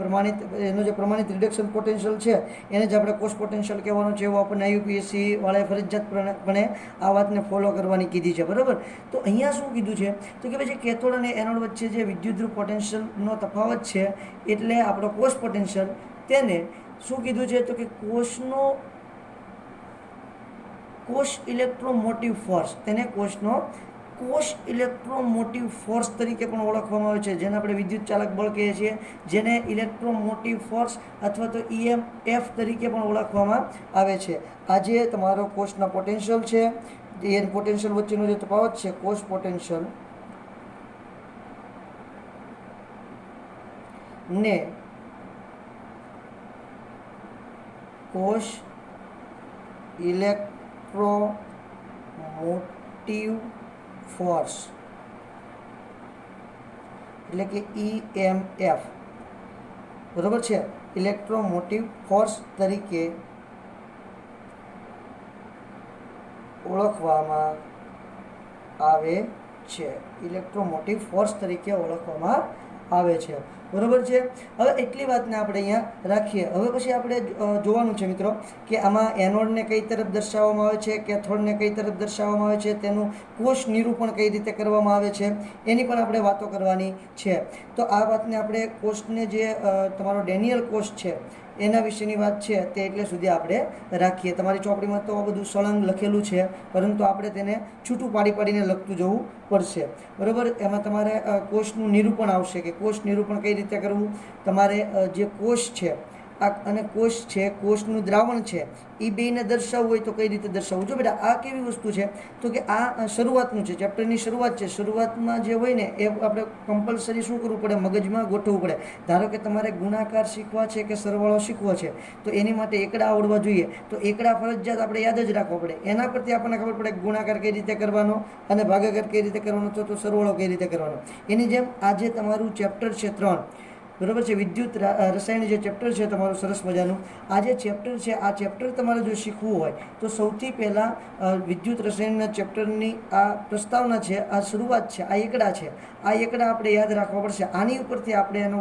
એનો જે પ્રમાણિત રિડક્શન પોટેન્શિયલ છે એને જ આપણે કોષ પોટેન્શિયલ કહેવાનો છે, એવું આપણને IUPAC વાળાએ ફરજિયાતપણે આ વાતને ફોલો કરવાની કીધી છે. બરાબર. તો અહીંયા શું કીધું છે? તો કે ભાઈ જે કેથોડ અને એનોડ વચ્ચે જે વિદ્યુત ધ્રુવ પોટેન્શિયલનો તફાવત છે એટલે આપણો કોષ પોટેન્શિયલ, તેને શું કીધું છે? તો કે કોષ ઇલેક્ટ્રોમોટિવ ફોર્સ, તેને કોષ ઇલેક્ટ્રોમોટિવ ફોર્સ તરીકે પણ ઓળખવામાં આવે છે, જેને આપણે વિદ્યુત ચાલક બળ કહીએ છીએ, જેને ઇલેક્ટ્રોમોટિવ ફોર્સ અથવા તો EMF તરીકે પણ ઓળખવામાં આવે છે. આ જે તમારો કોષના પોટેન્શિયલ છે, એ પોટેન્શિયલ વચ્ચેનો જે તફાવત છે, કોષ પોટેન્શિયલ ને કોષ ઇલેક્ટ્રોમોટિવ ફોર્સ એટલે કે EMF, બરાબર છે, ઇલેક્ટ્રોમોટિવ ફોર્સ તરીકે ઓળખવામાં આવે છે. ઇલેક્ટ્રોમોટિવ ફોર્સ તરીકે ઓળખવામાં આવે છે. બરાબર છે. હવે એટલી વાતને આપણે અહીંયા રાખીએ. હવે પછી આપણે જોવાનું છે મિત્રો કે આમાં એનોડને કઈ તરફ દર્શાવવામાં આવે છે, કેથોડને કઈ તરફ દર્શાવવામાં આવે છે, તેનું કોષ નિરૂપણ કઈ રીતે કરવામાં આવે છે, એની પણ આપણે વાતો કરવાની છે. તો આ વાતને આપણે કોષને જે તમારો ડેનિયલ કોષ છે એના વિશેની વાત છે તે એટલે સુધી આપણે રાખીએ. તમારી ચોપડીમાં તો બધું સળંગ લખેલું છે, પરંતુ આપણે તેને છૂટું પાડીને લખતું જવું પડશે. બરાબર. એમાં તમારે કોષનું નિરૂપણ આવશે કે કોષ નિરૂપણ કઈ રીતે કરવું. તમારે જે કોષ છે અને કોષ છે, કોષનું દ્રાવણ છે, એ બેને દર્શાવવું હોય તો કઈ રીતે દર્શાવવું? જો બેટા આ કેવી વસ્તુ છે તો કે આ શરૂઆતનું છે, ચેપ્ટરની શરૂઆત છે. શરૂઆતમાં જે હોય ને એ આપણે કમ્પલસરી શું કરવું પડે? મગજમાં ગોઠવવું પડે. ધારો કે તમારે ગુણાકાર શીખવા છે કે સરવાળો શીખવો છે તો એની માટે એકડા આવડવા જોઈએ. તો એકડા ફરજિયાત આપણે યાદ જ રાખવો પડે. એના પરથી આપણને ખબર પડે ગુણાકાર કઈ રીતે કરવાનો અને ભાગાકાર કઈ રીતે કરવાનો, તો સરવાળો કઈ રીતે કરવાનો. એની જેમ આજે તમારું ચેપ્ટર છે 3, બરાબર છે, વિદ્યુત રસાયણ જે ચેપ્ટર છે તમારું સરસ મજાનું, આ જે ચેપ્ટર છે આ ચેપ્ટર તમારે જો શીખવું હોય તો સૌથી પહેલાં વિદ્યુત રસાયણના ચેપ્ટરની આ પ્રસ્તાવના છે, આ શરૂઆત છે, આ એકડા છે, આ એકડા આપણે યાદ રાખવા પડશે. આની ઉપરથી આપણે એનો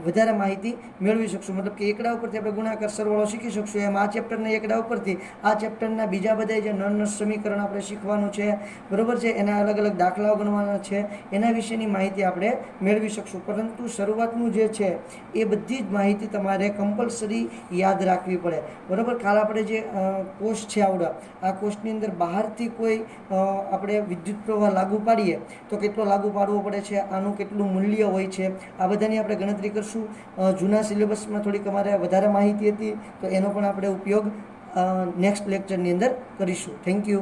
વધારે માહિતી મેળવી શકશું. મતલબ કે એકડા ઉપરથી આપણે ગુણાકાર સરવાળો શીખી શકશું. એમ આ ચેપ્ટરના એકડા ઉપરથી આ ચેપ્ટરના બીજા બધા જે નળ સમીકરણ આપણે શીખવાનું છે, બરાબર છે, એના અલગ અલગ દાખલાઓ ગણવાના છે, એના વિશેની માહિતી આપણે મેળવી શકશું. પરંતુ શરૂઆતનું જે છે એ બધી જ માહિતી તમારે કમ્પલસરી યાદ રાખવી પડે. બરાબર. કાલ આપણે જે કોષ છે આવડા, આ કોષની અંદર બહારથી કોઈ આપણે વિદ્યુત પ્રવાહ લાગુ પાડીએ તો કેટલો લાગુ પાડવો પડે છે, આનું કેટલું મૂલ્ય હોય છે, આ બધાની આપણે ગણતરી કરશું. જૂના સિલેબસમાં થોડીક અમારે વધારે માહિતી હતી તો એનો પણ આપણે ઉપયોગ નેક્સ્ટ લેક્ચરની અંદર કરીશું. Thank you.